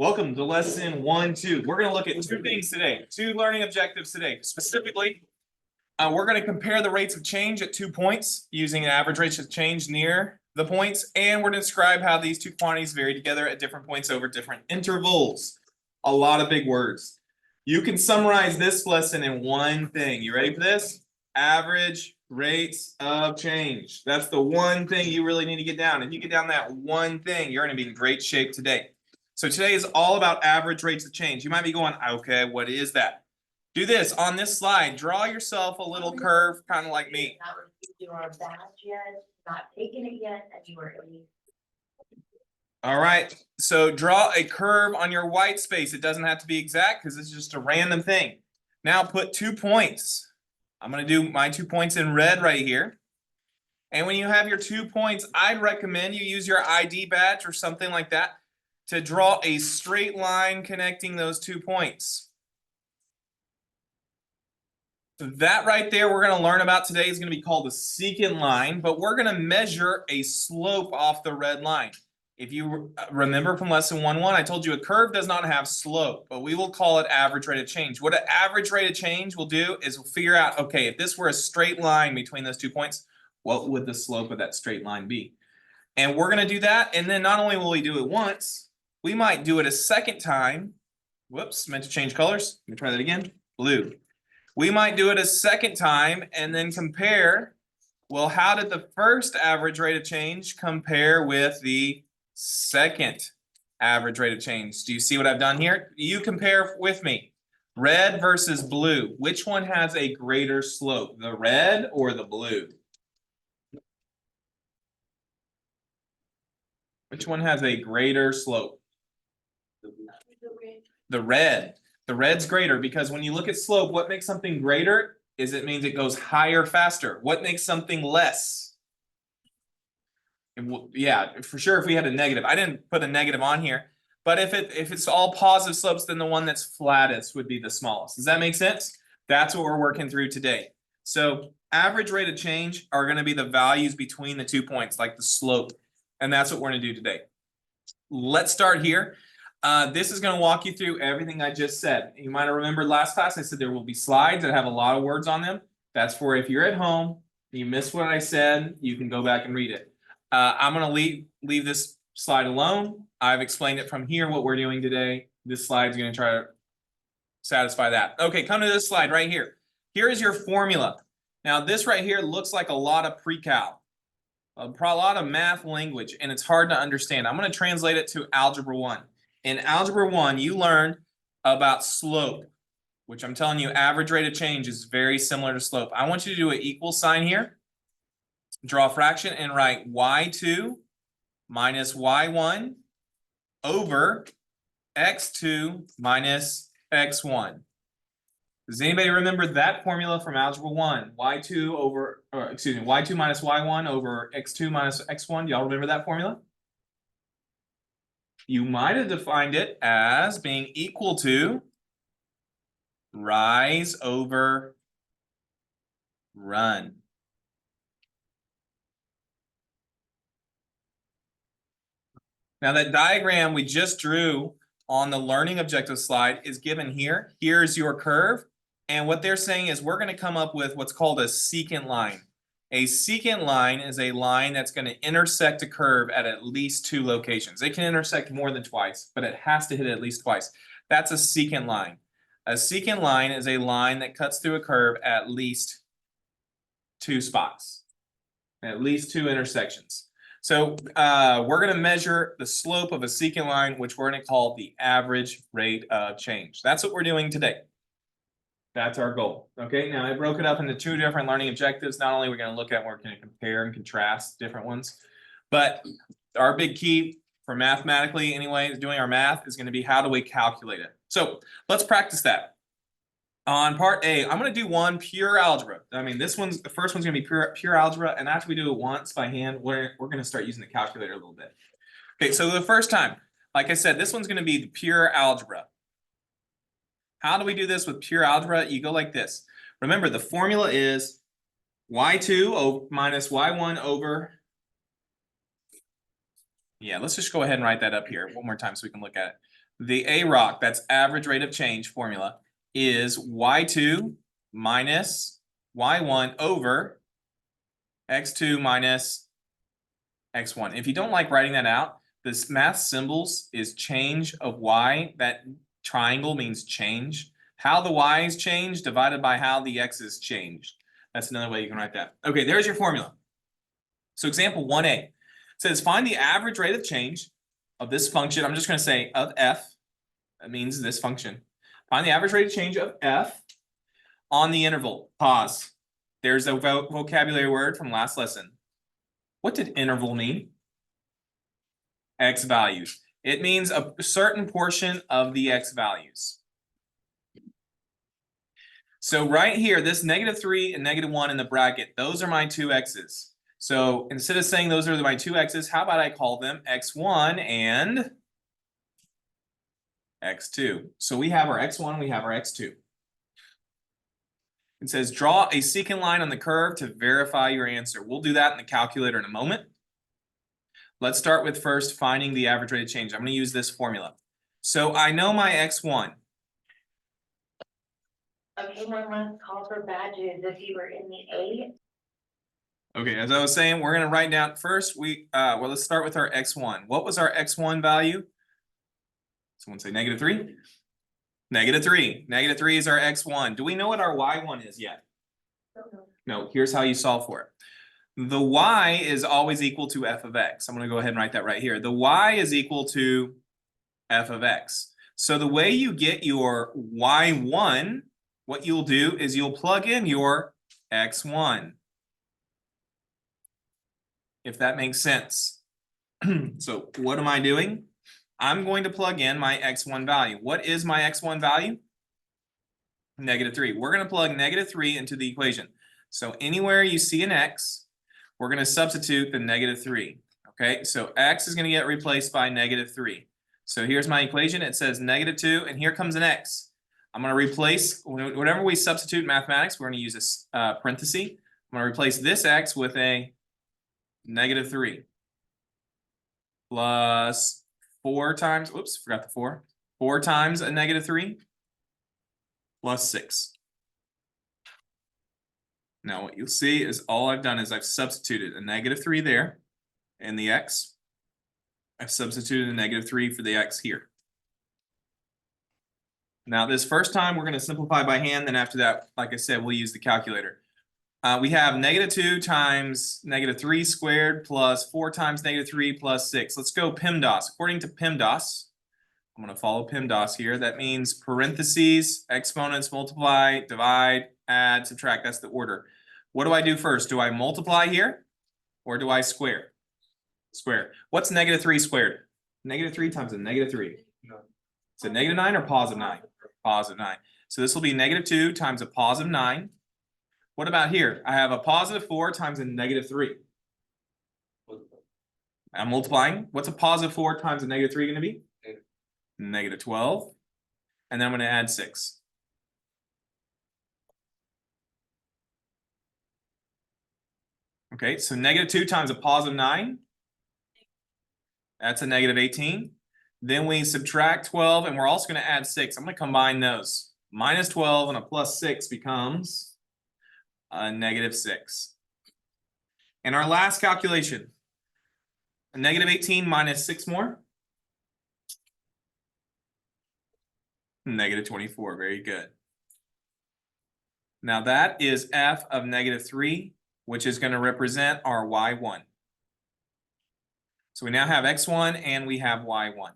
Welcome to lesson 1-2. We're going to look at two things today, two learning objectives today. Specifically, we're going to compare the rates of change at 2 points using an average rate of change near the points, and we're going to describe how these two quantities vary together at different points over different intervals. A lot of big words. You can summarize this lesson in one thing. You ready for this? Average rates of change. That's the one thing you really need to get down. If you get down that one thing, you're going to be in great shape today. So today is all about average rates of change. You might be going, okay, what is that? Do this on this slide. Draw yourself a little curve, kind of like me. Not received your badge yet, not taken it yet, and you are in. All right, so draw a curve on your white space. It doesn't have to be exact because it's just a random thing. Now put 2 points. I'm going to do my 2 points in red right here. And when you have your 2 points, I'd recommend you use your ID badge or something like that to draw a straight line connecting those 2 points. So that right there we're going to learn about today is going to be called a secant line, but we're going to measure a slope off the red line. If you remember from lesson 1-1, I told you a curve does not have slope, but we will call it average rate of change. What an average rate of change will do is we'll figure out, okay, if this were a straight line between those 2 points, what would the slope of that straight line be? And we're going to do that, and then not only will we do it once, we might do it a second time. Whoops, meant to change colors. Let me try that again. Blue. We might do it a second time and then compare, well, how did the first average rate of change compare with the second average rate of change? Do you see what I've done here? You compare with me. Red versus blue. Which one has a greater slope, the red or the blue? Which one has a greater slope? The red. The red's greater because when you look at slope, what makes something greater is it means it goes higher faster. What makes something less? Yeah, for sure if we had a negative. I didn't put a negative on here, but if it's all positive slopes, then the one that's flattest would be the smallest. Does that make sense? That's what we're working through today. So average rate of change are going to be the values between the 2 points, like the slope. And that's what we're going to do today. Let's start here. This is going to walk you through everything I just said. You might have remembered last class I said there will be slides that have a lot of words on them. That's for if you're at home, you missed what I said, you can go back and read it. I'm going to leave this slide alone. I've explained it from here what we're doing today. This slide's going to try to satisfy that. Okay, come to this slide right here. Here is your formula. Now this right here looks like a lot of pre-cal. A lot of math language, and it's hard to understand. I'm going to translate it to Algebra 1. In Algebra 1, you learned about slope, which I'm telling you, average rate of change is very similar to slope. I want you to do an equal sign here, draw a fraction, and write y2 minus y1 over x2 minus x1. Does anybody remember that formula from Algebra 1? Y2 minus y1 over x2 minus x1. Do y'all remember that formula? You might have defined it as being equal to rise over run. Now that diagram we just drew on the learning objective slide is given here. Here's your curve. And what they're saying is we're going to come up with what's called a secant line. A secant line is a line that's going to intersect a curve at least 2 locations. It can intersect more than twice, but it has to hit at least twice. That's a secant line. A secant line is a line that cuts through a curve at least 2 spots, at least 2 intersections. So we're going to measure the slope of a secant line, which we're going to call the average rate of change. That's what we're doing today. That's our goal. Okay, now I broke it up into 2 different learning objectives. Not only are we going to look at, we're going to compare and contrast different ones, but our big key for mathematically anyway, doing our math is going to be how do we calculate it. So let's practice that. On part A, I'm going to do one pure algebra. I mean, the first one's going to be pure algebra, and after we do it once by hand, we're going to start using the calculator a little bit. Okay, so the first time, like I said, this one's going to be the pure algebra. How do we do this with pure algebra? You go like this. Remember, the formula is y2 minus y1 over. Yeah, let's just go ahead and write that up here one more time so we can look at it. the AROC, that's average rate of change formula, is y2 minus y1 over x2 minus x1. If you don't like writing that out, this math symbols is change of y. That triangle means change. How the y is changed divided by how the x is changed. That's another way you can write that. Okay, there's your formula. So example 1a says find the average rate of change of this function. I'm just going to say of f. That means this function. Find the average rate of change of f on the interval. Pause. There's a vocabulary word from last lesson. What did interval mean? X values. It means a certain portion of the x values. So right here, this -3 and -1 in the bracket, those are my two x's. So instead of saying those are my two x's, how about I call them x1 and x2. So we have our x1, we have our x2. It says draw a secant line on the curve to verify your answer. We'll do that in the calculator in a moment. Let's start with first finding the average rate of change. I'm going to use this formula. So I know my x1. Okay, one last call for badges if you were in the A. Okay, as I was saying, we're going to write down first. Well, let's start with our x1. What was our x1 value? Someone say -3. -3. -3 is our x1. Do we know what our y1 is yet? No, here's how you solve for it. The y is always equal to f of x. I'm going to go ahead and write that right here. The y is equal to f of x. So the way you get your y1, what you'll do is you'll plug in your x1. If that makes sense. So what am I doing? I'm going to plug in my x1 value. What is my x1 value? -3. We're going to plug -3 into the equation. So anywhere you see an x, we're going to substitute the -3. Okay, so x is going to get replaced by -3. So here's my equation. It says -2, and here comes an x. I'm going to replace, whenever we substitute in mathematics, we're going to use a parenthesis. I'm going to replace this x with a -3 plus 4 times, oops, forgot the 4. 4 times a -3 plus 6. Now what you'll see is all I've done is I've substituted a -3 there in the x. I've substituted a -3 for the x here. Now this first time we're going to simplify by hand, then after that, like I said, we'll use the calculator. We have -2 times -3 squared plus 4 times -3 plus 6. Let's go PEMDAS. According to PEMDAS, I'm going to follow PEMDAS here. That means parentheses, exponents, multiply, divide, add, subtract. That's the order. What do I do first? Do I multiply here or do I square? Square. What's -3 squared? -3 times a -3. Is it -9 or +9? +9. So this will be -2 times a +9. What about here? I have a +4 times a -3. I'm multiplying. What's a +4 times a -3 going to be? -12. And then I'm going to add 6. Okay, so -2 times a +9. That's a -18. Then we subtract 12, and we're also going to add 6. I'm going to combine those. -12 and a +6 becomes a -6. And our last calculation, a -18 minus 6 more. -24, very good. Now that is f of -3, which is going to represent our y1. So we now have x1 and we have y1.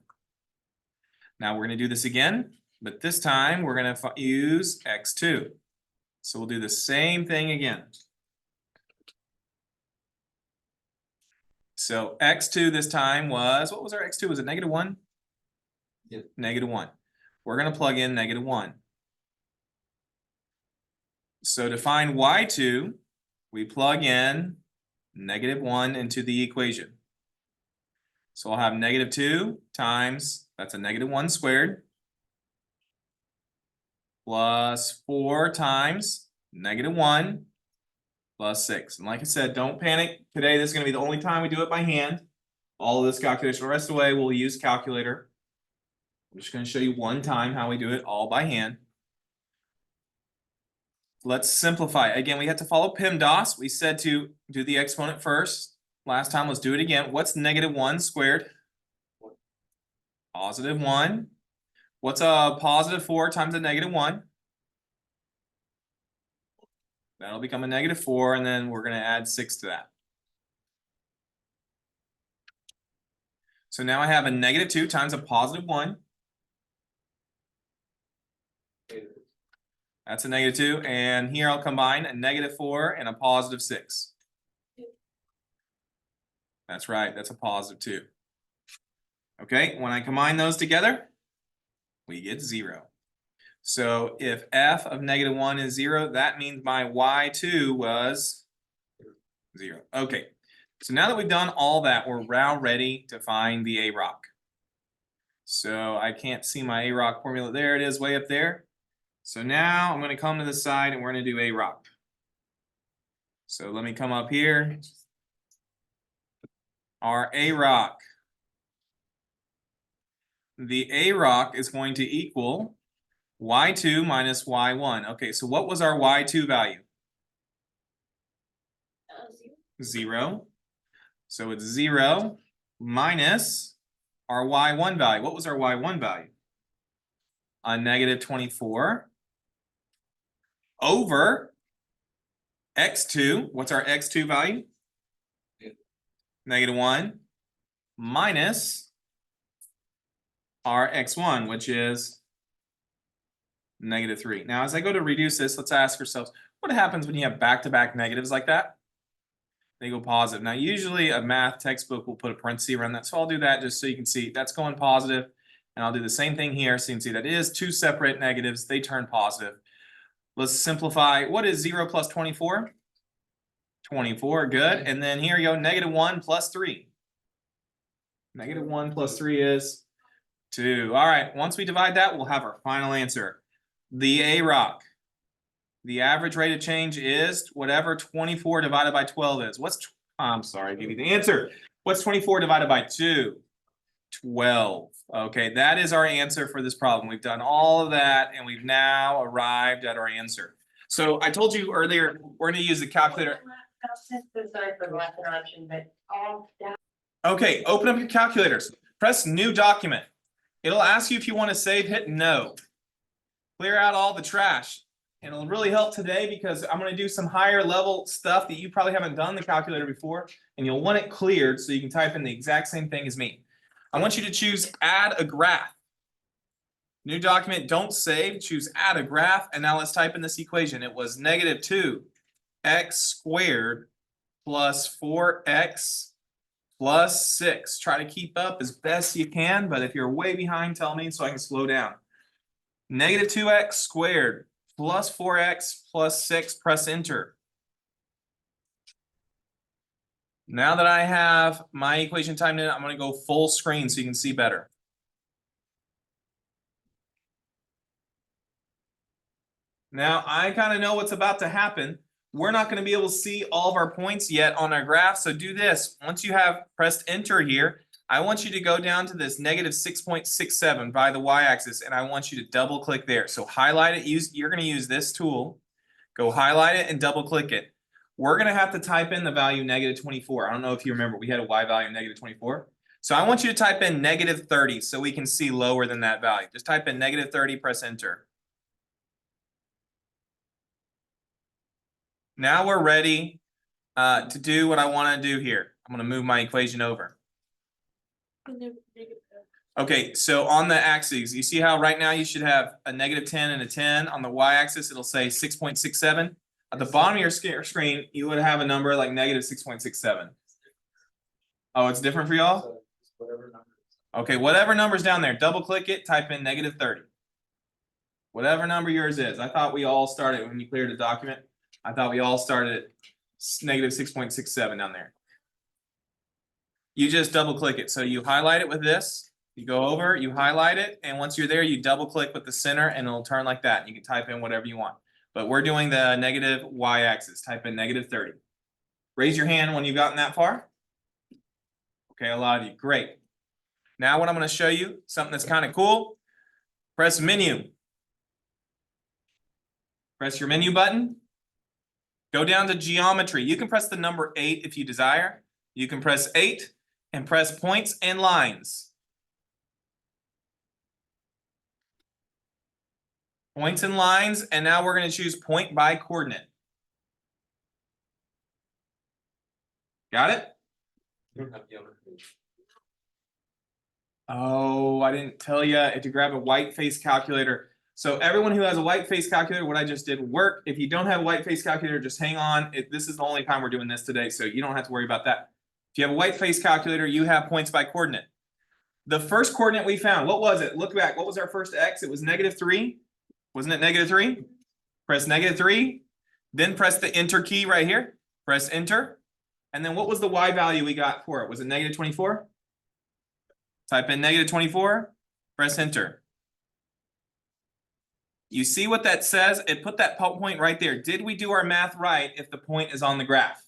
Now we're going to do this again, but this time we're going to use x2. So we'll do the same thing again. So x2 this time was, what was our x2? Was it -1? Yeah. -1. We're going to plug in -1. So to find y2, we plug in -1 into the equation. So I'll have -2 times, that's a -1 squared, plus 4 times -1 plus 6. And like I said, don't panic. Today, this is going to be the only time we do it by hand. All of this calculation, the rest of the way, we'll use calculator. I'm just gonna show you one time how we do it all by hand. Let's simplify. Again, we have to follow PEMDAS. We said to do the exponent first. Last time, let's do it again. What's -1 squared? +1. What's a +4 times a -1? That'll become a -4, and then we're gonna add 6 to that. So now I have a -2 times a +1. That's a -2, and here I'll combine a -4 and a +6. That's right, that's a +2. Okay, when I combine those together, we get 0. So if f of -1 is 0, that means my y2 was 0. Okay, so now that we've done all that, we're now ready to find the AROC. So I can't see my AROC formula. There it is, way up there. So now I'm going to come to the side and we're going to do AROC. So let me come up here. Our AROC. The AROC is going to equal y2 minus y1. Okay, so what was our y2 value? 0. So it's 0 minus our y1 value. What was our y1 value? A -24 over x2. What's our x2 value? -1 minus our x1, which is -3. Now, as I go to reduce this, let's ask ourselves, what happens when you have back-to-back negatives like that? They go positive. Now, usually a math textbook will put a parenthesis around that, so I'll do that just so you can see that's going positive. And I'll do the same thing here, so you can see that it is two separate negatives. They turn positive. Let's simplify. What is 0 plus 24? 24, good. And then here you go, -1 plus 3. -1 plus 3 is 2. All right, once we divide that, we'll have our final answer. The AROC, the average rate of change is whatever 24 divided by 12 is. I'm sorry, I gave you the answer. What's 24 divided by 2? 12. Okay, that is our answer for this problem. We've done all of that, and we've now arrived at our answer. So I told you earlier, we're going to use the calculator. Sorry for the last interruption, but Okay, open up your calculators. Press new document. It'll ask you if you want to save, hit no. Clear out all the trash. And it'll really help today because I'm going to do some higher level stuff that you probably haven't done the calculator before, and you'll want it cleared so you can type in the exact same thing as me. I want you to choose add a graph. New document, don't save, choose add a graph, and now let's type in this equation. It was -2x squared plus 4x plus 6. Try to keep up as best you can, but if you're way behind, tell me so I can slow down. -2x squared plus 4x plus 6, press enter. Now that I have my equation typed in, I'm going to go full screen so you can see better. Now, I kind of know what's about to happen. We're not going to be able to see all of our points yet on our graph, so do this. Once you have pressed enter here, I want you to go down to this -6.67 by the y-axis, and I want you to double click there. So highlight it. You're going to use this tool. Go highlight it and double click it. We're going to have to type in the value -24. I don't know if you remember, we had a y value -24. So I want you to type in -30 so we can see lower than that value. Just type in -30, press enter. Now we're ready to do what I want to do here. I'm going to move my equation over. Okay, so on the axes, you see how right now you should have a -10 and a 10. On the y-axis, it'll say 6.67. At the bottom of your screen, you would have a number like -6.67. Oh, it's different for y'all? Okay, whatever number's down there, double click it, type in -30. Whatever number yours is. I thought we all started when you cleared the document. I thought we all started at -6.67 down there. You just double click it. So you highlight it with this, you go over, you highlight it, and once you're there, you double click with the center and it'll turn like that. You can type in whatever you want. But we're doing the negative y-axis. Type in -30. Raise your hand when you've gotten that far. Okay, a lot of you. Great. Now what I'm going to show you, something that's kind of cool. Press menu. Press your menu button. Go down to geometry. You can press the number 8 if you desire. You can press 8 and press points and lines. Points and lines, and now we're going to choose point by coordinate. Got it? Oh, I didn't tell you to grab a whiteface calculator. So everyone who has a whiteface calculator, what I just did work. If you don't have a whiteface calculator, just hang on. This is the only time we're doing this today, so you don't have to worry about that. If you have a whiteface calculator, you have points by coordinate. The first coordinate we found, what was it? Look back. What was our first x? It was -3. Wasn't it -3? Press -3. Then press the enter key right here. Press enter. And then what was the y value we got for it? Was it -24? Type in -24. Press enter. You see what that says? It put that point right there. Did we do our math right if the point is on the graph?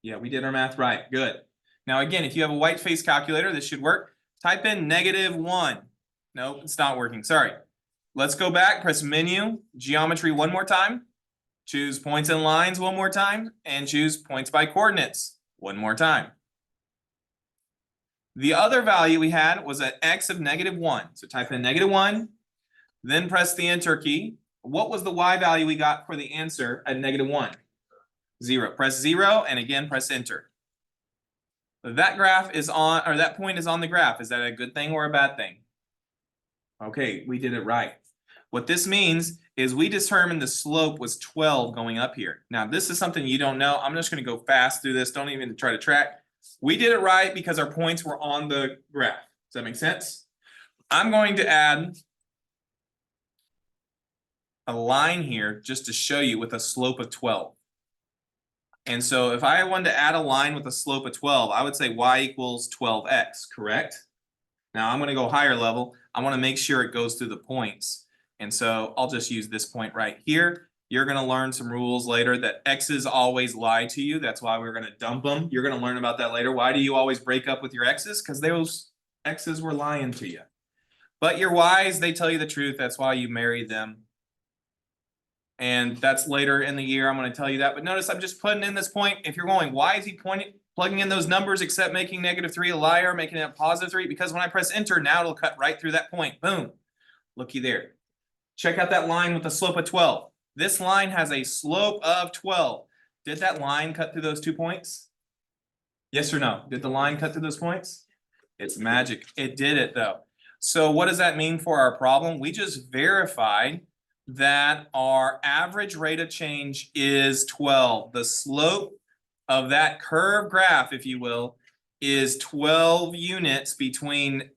Yeah, we did our math right. Good. Now again, if you have a whiteface calculator, this should work. Type in -1. Nope, it's not working. Sorry. Let's go back, press menu, geometry one more time. Choose points and lines one more time, and choose points by coordinates one more time. The other value we had was an x of -1. So type in -1, then press the enter key. What was the y value we got for the answer at -1? 0. Press 0 and again press enter. That graph is on, or that point is on the graph. Is that a good thing or a bad thing? Okay, we did it right. What this means is we determined the slope was 12 going up here. Now, this is something you don't know. I'm just going to go fast through this. Don't even try to track. We did it right because our points were on the graph. Does that make sense? I'm going to add a line here just to show you with a slope of 12. And so if I wanted to add a line with a slope of 12, I would say y equals 12x, correct? Now I'm going to go higher level. I want to make sure it goes through the points. And so I'll just use this point right here. You're going to learn some rules later that x's always lie to you. That's why we're going to dump them. You're going to learn about that later. Why do you always break up with your x's? Because those x's were lying to you. But your y's, they tell you the truth. That's why you marry them. And that's later in the year. I'm going to tell you that. But notice I'm just putting in this point. If you're going, why is he plugging in those numbers except making -3 a liar, making it a +3? Because when I press enter, now it'll cut right through that point. Boom. Looky there. Check out that line with a slope of 12. This line has a slope of 12. Did that line cut through those 2 points? Yes or no? Did the line cut through those points? It's magic. It did it though. So what does that mean for our problem? We just verified that our average rate of change is 12. The slope of that curved graph, if you will, is 12 units between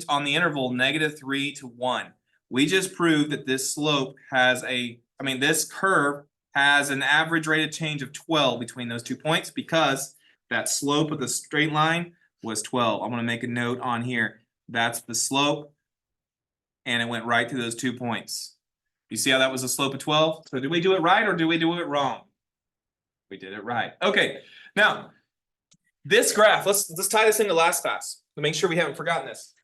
on the interval -3 to 1. We just proved that this slope has this curve has an average rate of change of 12 between those 2 points because that slope of the straight line was 12. I'm going to make a note on here. That's the slope, and it went right through those 2 points. You see how that was a slope of 12? So did we do it right or did we do it wrong? We did it right. Okay, now this graph, let's tie this into last class to make sure we haven't forgotten this.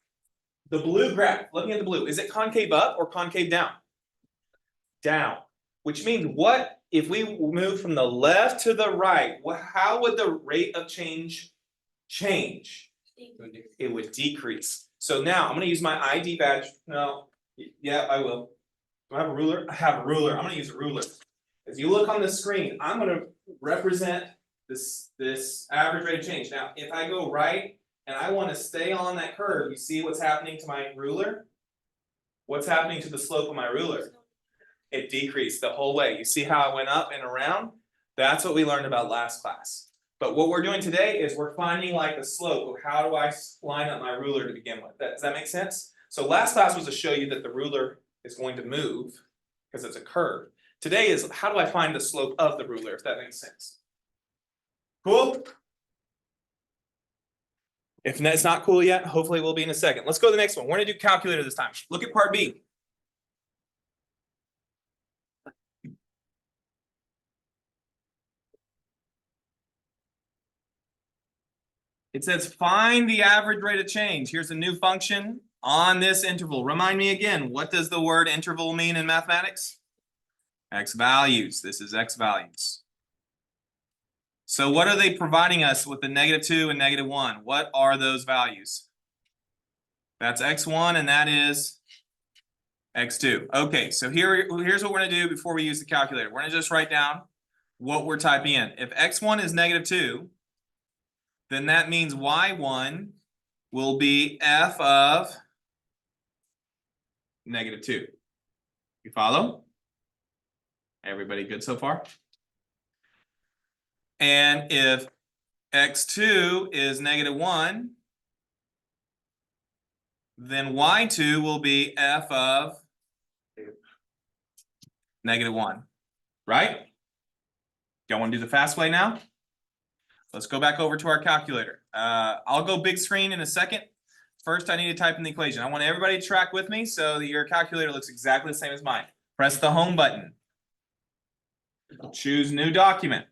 The blue graph, looking at the blue, is it concave up or concave down? Down, which means what if we move from the left to the right, how would the rate of change change? It would decrease. So now I'm going to use my ID badge. No, yeah, I will. Do I have a ruler? I have a ruler. I'm going to use a ruler. As you look on the screen, I'm going to represent this average rate of change. Now, if I go right and I want to stay on that curve, you see what's happening to my ruler? What's happening to the slope of my ruler? It decreased the whole way. You see how it went up and around? That's what we learned about last class. But what we're doing today is we're finding like the slope of how do I line up my ruler to begin with. Does that make sense? So last class was to show you that the ruler is going to move because it's a curve. Today is how do I find the slope of the ruler, if that makes sense. Cool? If it's not cool yet, hopefully we'll be in a second. Let's go to the next one. We're going to do calculator this time. Look at part B. It says find the average rate of change. Here's a new function. on this interval. Remind me again, what does the word interval mean in mathematics? X values. This is X values. So what are they providing us with the -2 and -1? What are those values? That's x1 and that is x2. Okay, so here's what we're gonna do before we use the calculator. We're gonna just write down what we're typing in. If x1 is -2, then that means y1 will be f of -2. You follow? Everybody good so far? And if x2 is -1, then y2 will be f of -1, right? Y'all want to do the fast way now? Let's go back over to our calculator. I'll go big screen in a second. First, I need to type in the equation. I want everybody to track with me so that your calculator looks exactly the same as mine. Press the home button. Choose new document.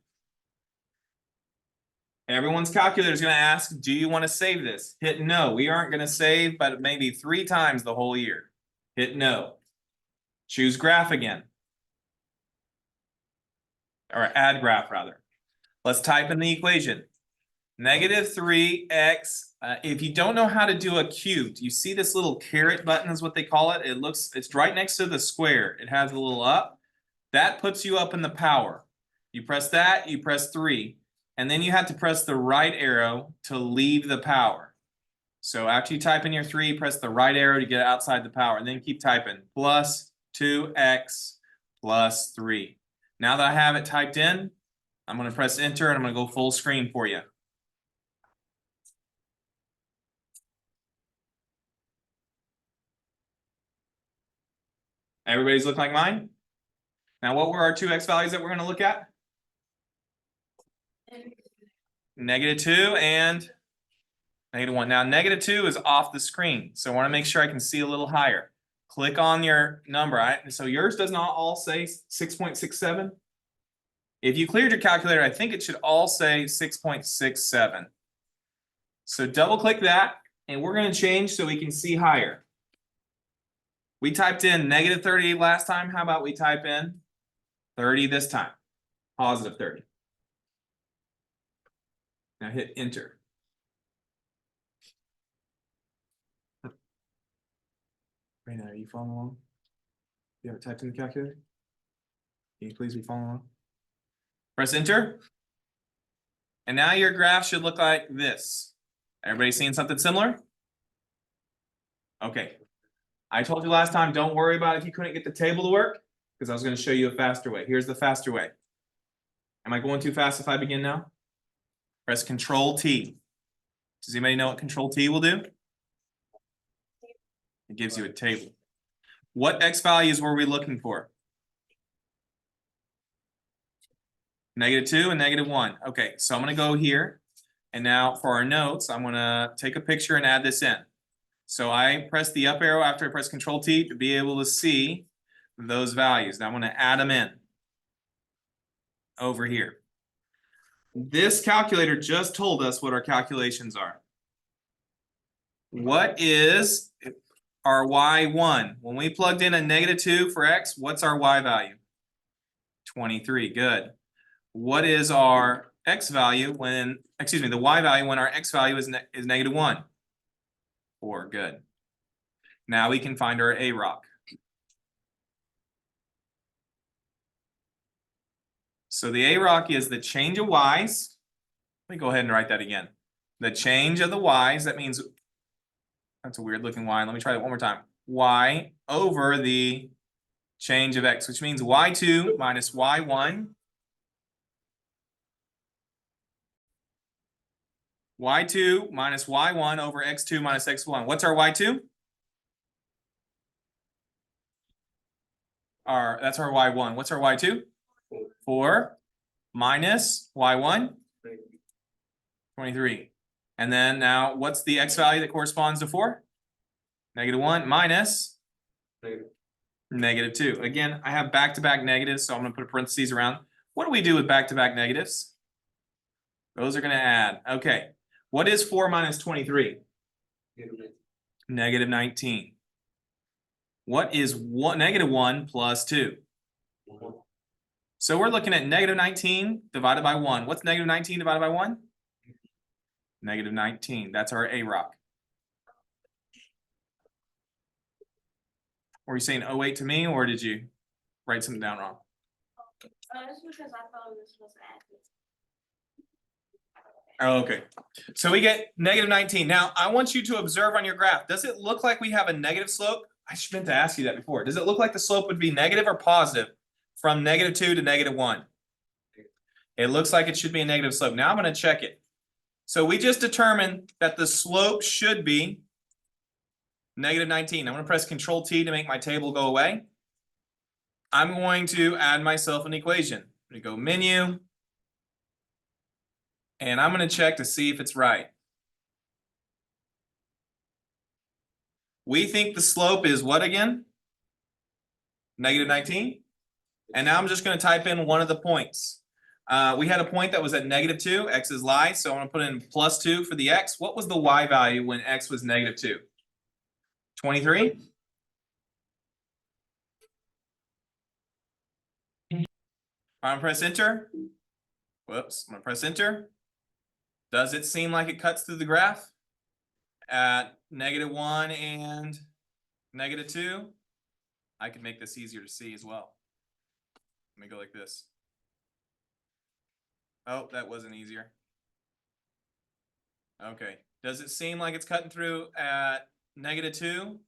Everyone's calculator is going to ask, do you want to save this? Hit no. We aren't going to save, but maybe 3 times the whole year. Hit no. Choose graph again. Or add graph rather. Let's type in the equation. -3x. If you don't know how to do a cubed, you see this little caret button is what they call it. It's right next to the square. It has a little up. That puts you up in the power. You press that, you press 3. And then you have to press the right arrow to leave the power. So after you type in your 3, press the right arrow to get outside the power, and then keep typing. Plus 2x plus 3. Now that I have it typed in, I'm going to press enter and I'm going to go full screen for you. Everybody's looking like mine? Now what were our 2x values that we're going to look at? -2 and -1. Now -2 is off the screen, so I want to make sure I can see a little higher. Click on your number. So yours does not all say 6.67. If you cleared your calculator, I think it should all say 6.67. So double click that, and we're going to change so we can see higher. We typed in -30 last time. How about we type in 30 this time? Positive 30. Now hit enter. Raina, are you following along? You have it typed in the calculator? Can you please be following along? Press enter. And now your graph should look like this. Everybody seeing something similar? Okay. I told you last time, don't worry about if you couldn't get the table to work, because I was going to show you a faster way. Here's the faster way. Am I going too fast if I begin now? Press Control T. Does anybody know what Control T will do? It gives you a table. What x values were we looking for? -2 and -1. Okay, so I'm going to go here. And now for our notes, I'm going to take a picture and add this in. So I press the up arrow after I press Control T to be able to see those values. Now I'm going to add them in over here. This calculator just told us what our calculations are. What is our y1? When we plugged in a -2 for x, what's our y value? 23, good. What is our x value when, excuse me, the y value when our x value is -1? 4, good. Now we can find our AROC. So the AROC is the change of y's. Let me go ahead and write that again. The change of the y's, that means, that's a weird looking y. Let me try that one more time. Y over the change of x, which means y2 minus y1. y2 minus y1 over x2 minus x1. What's our y2? That's our y1. What's our y2? 4 minus y1? 23. And then now what's the x value that corresponds to 4? -1 minus -2. Again, I have back-to-back negatives, so I'm going to put a parentheses around. What do we do with back-to-back negatives? Those are going to add. Okay. What is 4 minus 23? Negative 19. What is negative 1 plus 2? So we're looking at negative 19 divided by 1. What's negative 19 divided by 1? Negative 19. That's our A rock. Were you saying 08 to me, or did you write something down wrong? That's because I thought this was accurate. Oh, okay. So we get negative 19. Now, I want you to observe on your graph. Does it look like we have a negative slope? I should meant to ask you that before. Does it look like the slope would be negative or positive from negative 2 to negative 1? It looks like it should be a negative slope. Now I'm going to check it. So we just determined that the slope should be negative 19. I'm going to press Control T to make my table go away. I'm going to add myself an equation. I'm going to go Menu. And I'm going to check to see if it's right. We think the slope is what again? Negative 19. And now I'm just going to type in one of the points. We had a point that was at negative 2. X is lie. So I'm going to put in plus 2 for the x. What was the y value when x was negative 2? 23. I'm going to press enter. Whoops. I'm going to press enter. Does it seem like it cuts through the graph at negative 1 and negative 2? I can make this easier to see as well. Let me go like this. Oh, that wasn't easier. Okay. Does it seem like it's cutting through at negative 2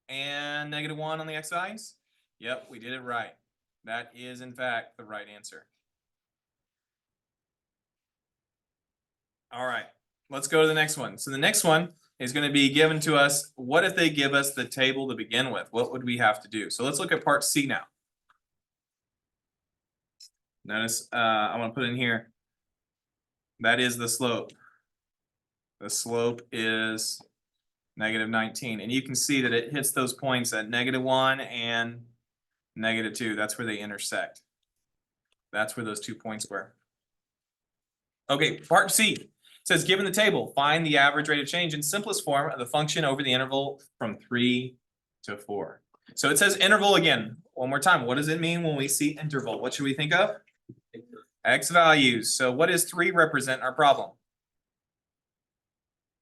and negative 1 on the x-axis? Yep, we did it right. That is, in fact, the right answer. All right, let's go to the next one. So the next one is going to be given to us. What if they give us the table to begin with? What would we have to do? So let's look at part C now. Notice I'm going to put in here. That is the slope. The slope is negative 19. And you can see that it hits those points at negative 1 and negative 2. That's where they intersect. That's where those 2 points were. Okay, part C. It says, given the table, find the average rate of change in simplest form of the function over the interval from 3 to 4. So it says interval again. One more time. What does it mean when we see interval? What should we think of? X values. So what does 3 represent in our problem?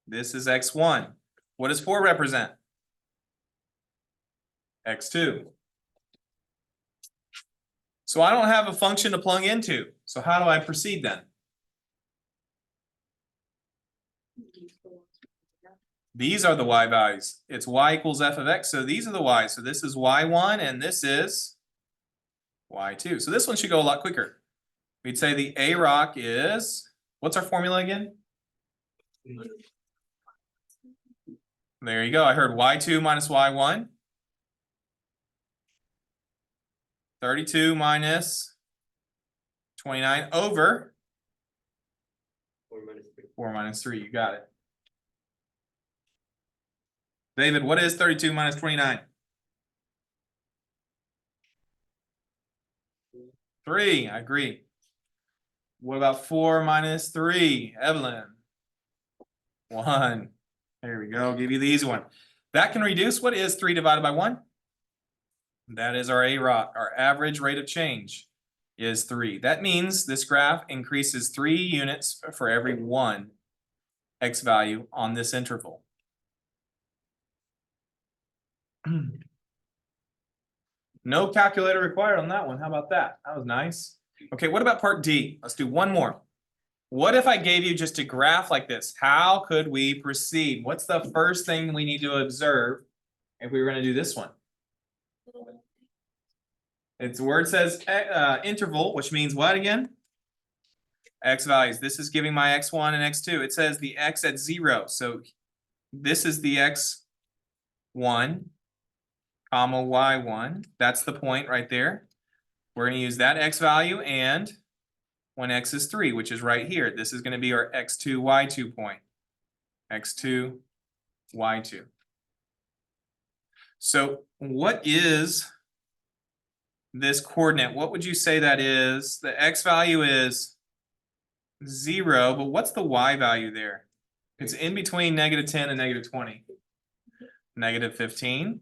This is x1. What does 4 represent? x2. So I don't have a function to plug into. So how do I proceed then? These are the y values. It's y equals f of x. So these are the y's. So this is y1 and this is y2. So this one should go a lot quicker. We'd say the A rock is, what's our formula again? There you go. I heard y2 minus y1. 32 minus 29 over 4 minus 3. You got it. David, what is 32 minus 29? 3, I agree. What about 4 minus 3? Evelyn. 1. There we go. I'll give you the easy one. That can reduce. What is 3 divided by 1? That is our A rock. Our average rate of change is 3. That means this graph increases 3 units for every 1 x value on this interval. No calculator required on that one. How about that? That was nice. Okay, what about part D? Let's do one more. What if I gave you just a graph like this? How could we proceed? What's the first thing we need to observe if we were going to do this one? It's where it says interval, which means what again? X values. This is giving my x1 and x2. It says the x at 0. So this is the x1, comma y1. That's the point right there. We're going to use that x value, and when x is 3, which is right here, this is going to be our x2, y2 point. x2, y2. So what is this coordinate? What would you say that is? The x value is 0, but what's the y value there? It's in between negative 10 and negative 20. negative 15.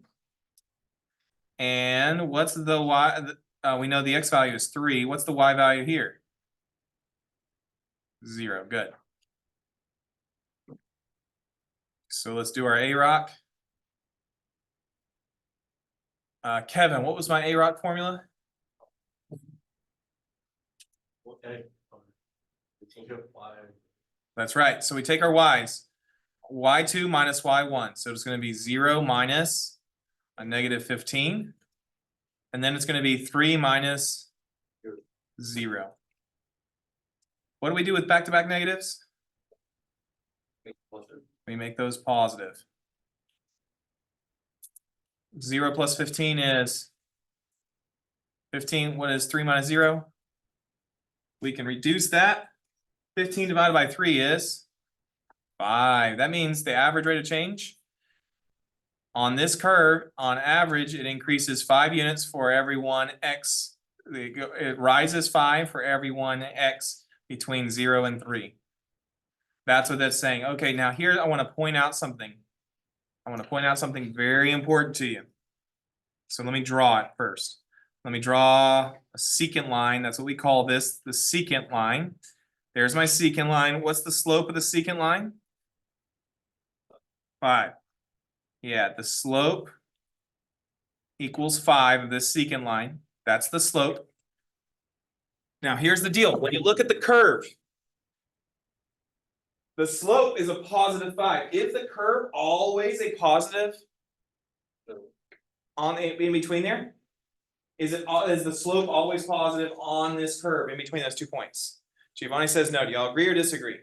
And what's the y, we know the x value is 3. What's the y value here? 0, good. So let's do our A-Rock. Kevin, what was my A-Rock formula? Okay. Take a y. That's right, so we take our y's. Y2 minus y1, so it's gonna be 0 minus a negative 15. And then it's gonna be 3 minus 0. What do we do with back-to-back negatives? We make those positive. 0 plus 15 is 15. What is 3 minus 0? We can reduce that. 15 divided by 3 is 5. That means the average rate of change on this curve, on average, it increases 5 units for every one x. It rises 5 for every one x between 0 and 3. That's what that's saying. Okay, now here I want to point out something. I want to point out something very important to you. So let me draw it first. Let me draw a secant line. That's what we call this, the secant line. There's my secant line. What's the slope of the secant line? 5. Yeah, the slope equals 5 of this secant line. That's the slope. Now here's the deal. When you look at the curve, the slope is a positive 5. Is the curve always a positive on in between there? Is the slope always positive on this curve in between those 2 points? Giovanni says no. Do y'all agree or disagree?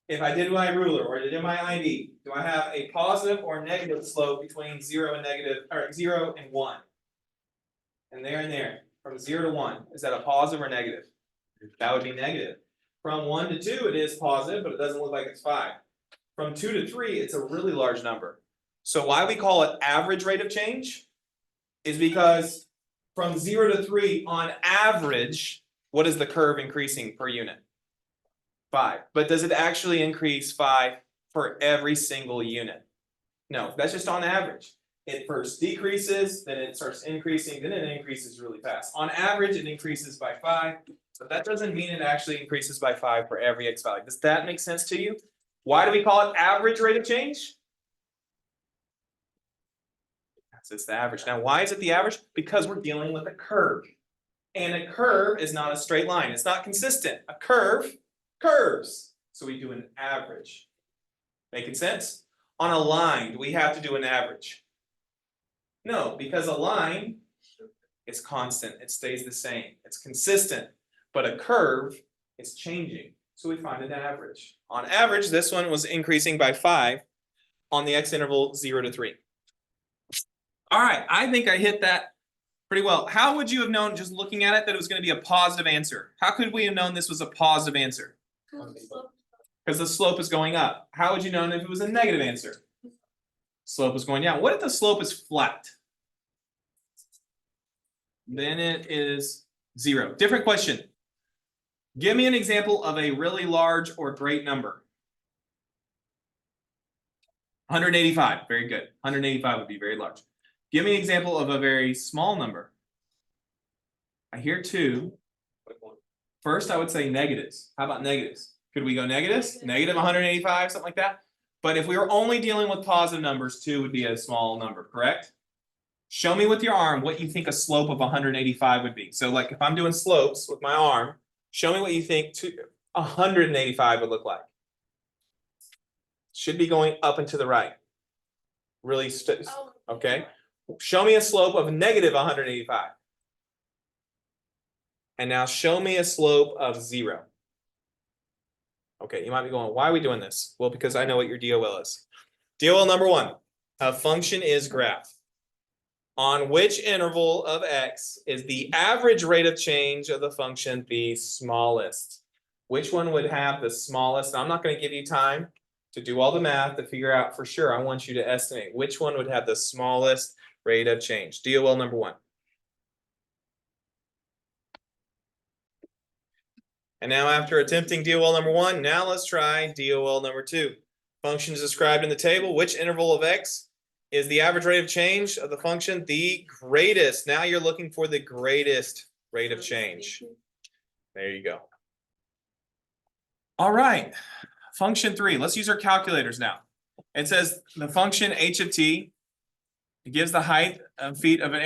If I did my ruler or did my ID, do I have a positive or negative slope between 0 and negative, or 0 and 1? And there, from 0 to 1, is that a positive or negative? That would be negative. From 1 to 2, it is positive, but it doesn't look like it's 5. From 2 to 3, it's a really large number. So why we call it average rate of change is because from 0 to 3, on average, what is the curve increasing per unit? 5. But does it actually increase 5 for every single unit? No, that's just on average. It first decreases, then it starts increasing, then it increases really fast. On average, it increases by 5, but that doesn't mean it actually increases by 5 for every x value. Does that make sense to you? Why do we call it average rate of change? It's the average. Now, why is it the average? Because we're dealing with a curve. And a curve is not a straight line. It's not consistent. A curve curves. So we do an average. Making sense? On a line, do we have to do an average? No, because a line is constant. It stays the same. It's consistent. But a curve is changing. So we find an average. On average, this one was increasing by 5 on the x interval 0 to 3. All right, I think I hit that pretty well. How would you have known, just looking at it, that it was going to be a positive answer? How could we have known this was a positive answer? Because the slope is going up. How would you know if it was a negative answer? Slope is going down. What if the slope is flat? Then it is 0. Different question. Give me an example of a really large or great number. 185, very good. 185 would be very large. Give me an example of a very small number. I hear 2. First, I would say negatives. How about negatives? Could we go negatives? Negative 185, something like that? But if we were only dealing with positive numbers, 2 would be a small number, correct? Show me with your arm what you think a slope of 185 would be. So like if I'm doing slopes with my arm, show me what you think 185 would look like. Should be going up and to the right. Really, okay. Show me a slope of negative 185. And now show me a slope of 0. Okay, you might be going, why are we doing this? Well, because I know what your DOL is. DOL number 1, a function is graph. On which interval of x is the average rate of change of the function the smallest? Which one would have the smallest? Now, I'm not going to give you time to do all the math to figure out for sure. I want you to estimate which one would have the smallest rate of change. DOL number 1. And now after attempting DOL number 1, now let's try DOL number 2. Function is described in the table. Which interval of x is the average rate of change of the function the greatest? Now you're looking for the greatest rate of change. There you go. All right, function 3. Let's use our calculators now. It says the function h of t gives the height of feet of an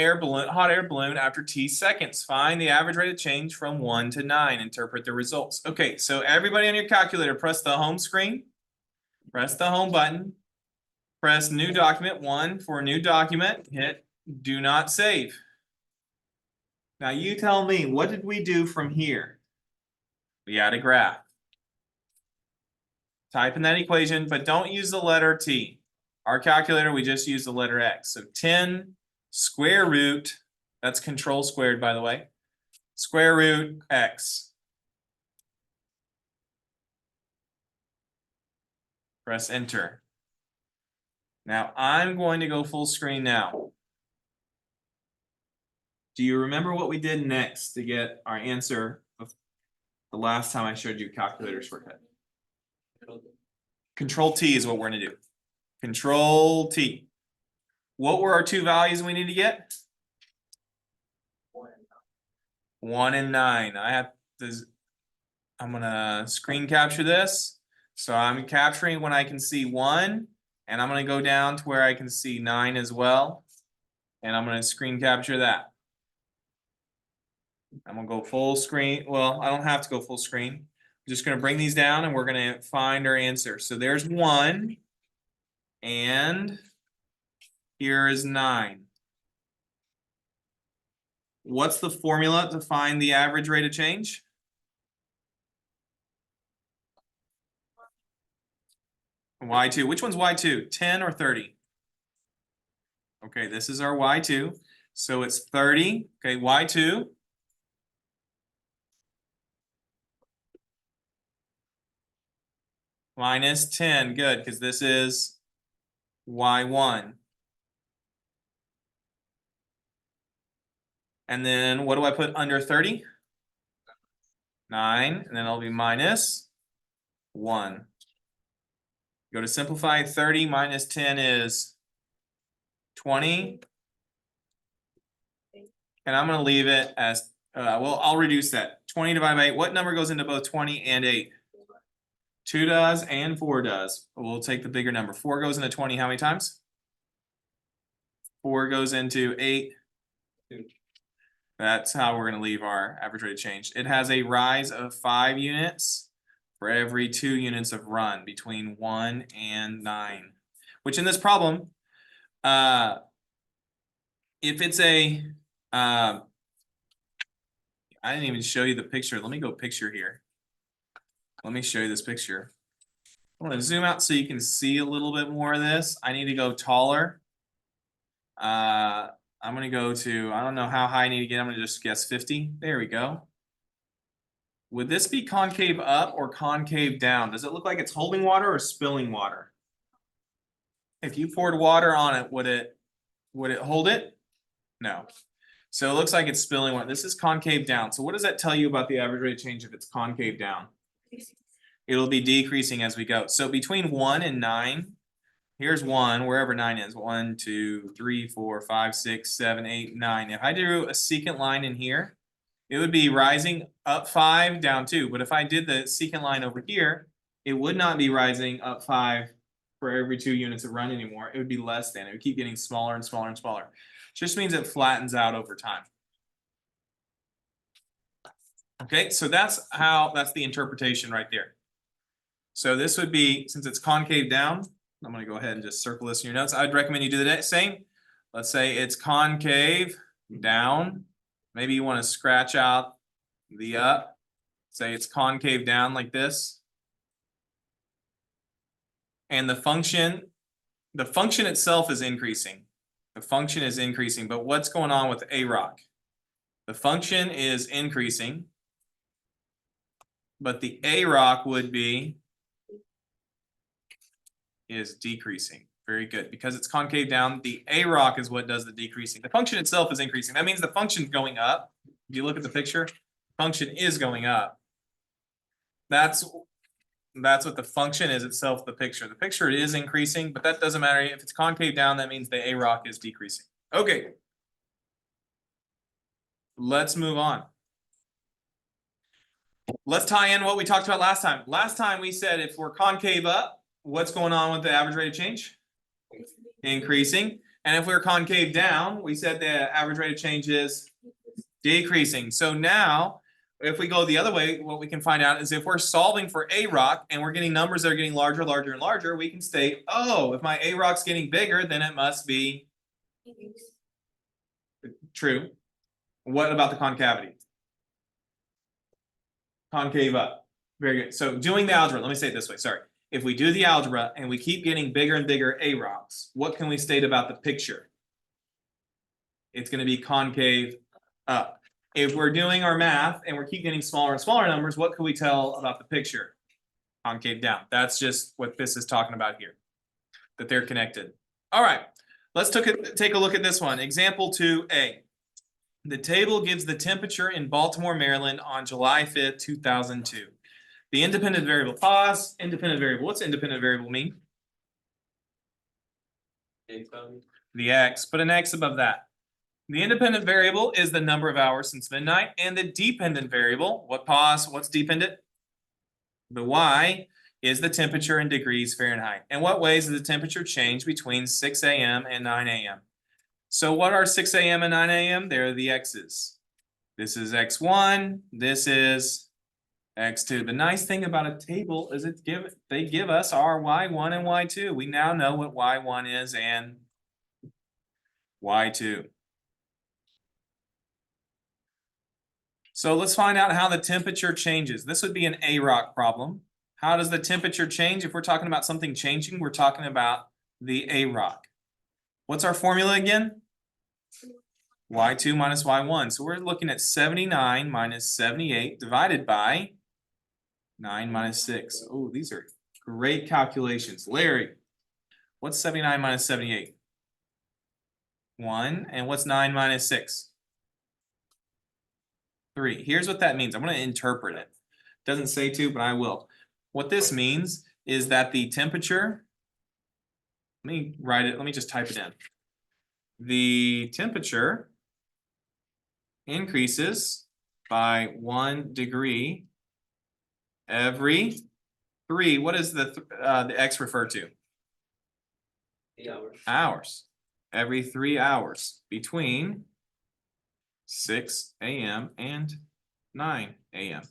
hot air balloon after t seconds. Find the average rate of change from 1 to 9. Interpret the results. Okay, so everybody on your calculator, press the home screen. Press the home button. Press new document 1 for a new document. Hit do not save. Now you tell me, what did we do from here? We add a graph. Type in that equation, but don't use the letter t. Our calculator, we just use the letter x. So 10 square root, that's control squared, by the way, square root x. Press enter. Now I'm going to go full screen now. Do you remember what we did next to get our answer of the last time I showed you calculator shortcut? Control T is what we're going to do. Control T. What were our two values we need to get? 1 and 9. I have to. I'm gonna screen capture this. So I'm capturing when I can see 1, and I'm gonna go down to where I can see 9 as well, and I'm gonna screen capture that. I'm gonna go full screen. Well, I don't have to go full screen. I'm just gonna bring these down, and we're gonna find our answer. So there's 1. And here is 9. What's the formula to find the average rate of change? Y2. Which one's Y2? 10 or 30? Okay, this is our Y2. So it's 30. Okay, Y2. Minus 10. Good, because this is Y1. And then what do I put under 30? 9, and then it'll be minus 1. Go to simplify. 30 minus 10 is 20. And I'm going to leave it as, well, I'll reduce that. 20 divided by 8. What number goes into both 20 and 8? 2 does and 4 does. We'll take the bigger number. 4 goes into 20 how many times? 4 goes into 8. That's how we're going to leave our average rate of change. It has a rise of 5 units for every 2 units of run between 1 and 9. Which in this problem, if it's a, I didn't even show you the picture. Let me go picture here. Let me show you this picture. I'm going to zoom out so you can see a little bit more of this. I need to go taller. I'm going to go to, I don't know how high I need to get. I'm going to just guess 50. There we go. Would this be concave up or concave down? Does it look like it's holding water or spilling water? If you poured water on it, would it hold it? No. So it looks like it's spilling water. This is concave down. So what does that tell you about the average rate of change if it's concave down? It'll be decreasing as we go. So between 1 and 9, here's 1, wherever 9 is. 1, 2, 3, 4, 5, 6, 7, 8, 9. If I drew a secant line in here, it would be rising up 5, down 2. But if I did the secant line over here, it would not be rising up 5 for every 2 units of run anymore. It would be less than. It would keep getting smaller and smaller and smaller. Just means it flattens out over time. Okay, so that's the interpretation right there. So this would be, since it's concave down, I'm going to go ahead and just circle this in your notes. I'd recommend you do the same. Let's say it's concave down. Maybe you want to scratch out the up. Say it's concave down like this. And the function itself is increasing. The function is increasing, but what's going on with AROC? The function is increasing, but the AROC would be is decreasing. Very good. Because it's concave down, the AROC is what does the decreasing. The function itself is increasing. That means the function's going up. If you look at the picture, function is going up. That's That's what the function is itself, the picture. The picture is increasing, but that doesn't matter. If it's concave down, that means the A rock is decreasing. Okay. Let's move on. Let's tie in what we talked about last time. Last time we said if we're concave up, what's going on with the average rate of change? Increasing. And if we're concave down, we said the average rate of change is decreasing. So now, if we go the other way, what we can find out is if we're solving for A rock and we're getting numbers that are getting larger, larger, and larger, we can state, oh, if my A rock's getting bigger, then it must be true. What about the concavity? Concave up. Very good. So doing the algebra, let me say it this way, sorry. If we do the algebra and we keep getting bigger and bigger A rocks, what can we state about the picture? It's going to be concave up. If we're doing our math and we keep getting smaller and smaller numbers, what can we tell about the picture? Concave down. That's just what this is talking about here, that they're connected. All right, let's take a look at this one. Example 2A. The table gives the temperature in Baltimore, Maryland on July 5th, 2002. The independent variable, pause, independent variable. What's independent variable mean? The X, put an X above that. The independent variable is the number of hours since midnight, and the dependent variable, what's dependent? The Y is the temperature in degrees Fahrenheit. And what ways does the temperature change between 6 a.m. and 9 a.m.? So what are 6 a.m. and 9 a.m.? They're the X's. This is X1, this is X2. The nice thing about a table is they give us our Y1 and Y2. We now know what Y1 is and Y2. So let's find out how the temperature changes. This would be an A rock problem. How does the temperature change? If we're talking about something changing, we're talking about the A rock. What's our formula again? Y2 minus Y1. So we're looking at 79 minus 78 divided by 9 minus 6. Oh, these are great calculations. Larry, what's 79 minus 78? 1. And what's 9 minus 6? 3. Here's what that means. I'm going to interpret it. Doesn't say to, but I will. What this means is that the temperature, let me write it, let me just type it in. The temperature increases by 1 degree every 3. What does the X refer to? 8 hours. Hours. Every 3 hours between 6 a.m. and 9 a.m.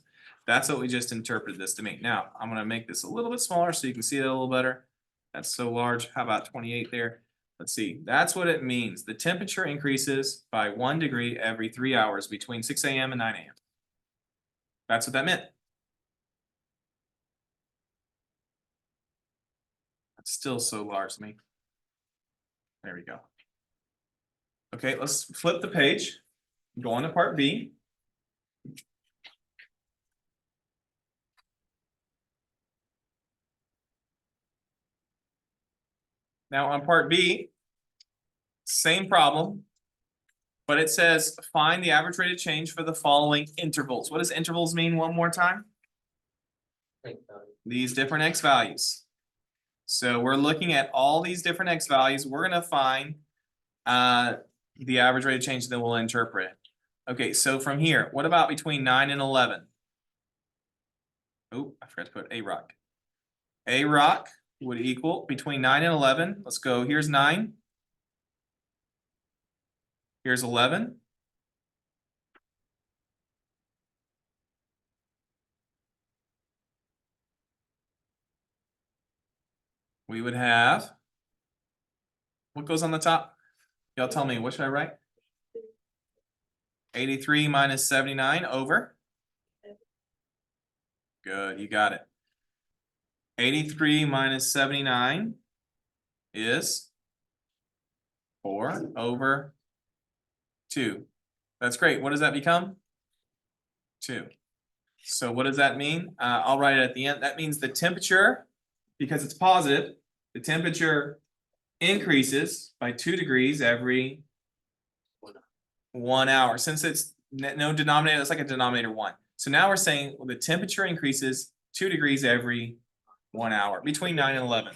That's what we just interpreted this to mean. Now, I'm going to make this a little bit smaller so you can see it a little better. That's so large. How about 28 there? Let's see. That's what it means. The temperature increases by 1 degree every 3 hours between 6 a.m. and 9 a.m. That's what that meant. That's still so large to me. There we go. Okay, let's flip the page. Go on to part B. Now on part B, same problem, but it says find the average rate of change for the following intervals. What does intervals mean one more time? These different X values. So we're looking at all these different X values. We're going to find the average rate of change, then we'll interpret it. Okay, so from here, what about between 9 and 11? Oh, I forgot to put A rock. A rock would equal between 9 and 11. Let's go. Here's 9. Here's 11. We would have, what goes on the top? Y'all tell me, what should I write? 83 minus 79 over. Good, you got it. 83 minus 79 is 4 over 2. That's great. What does that become? 2. So what does that mean? I'll write it at the end. That means the temperature, because it's positive, the temperature increases by 2 degrees every 1 hour. Since it's no denominator, it's like a denominator 1. So now we're saying, well, the temperature increases 2 degrees every 1 hour, between 9 and 11.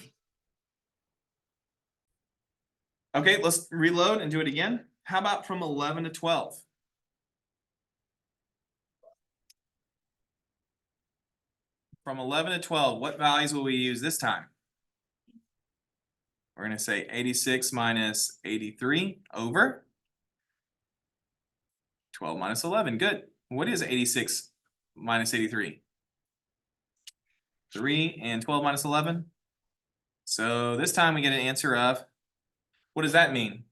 Okay, let's reload and do it again. How about from 11 to 12? From 11 to 12, what values will we use this time? We're gonna say 86 minus 83 over 12 minus 11, good. What is 86 minus 83? 3 and 12 minus 11. So this time we get an answer of, what does that mean?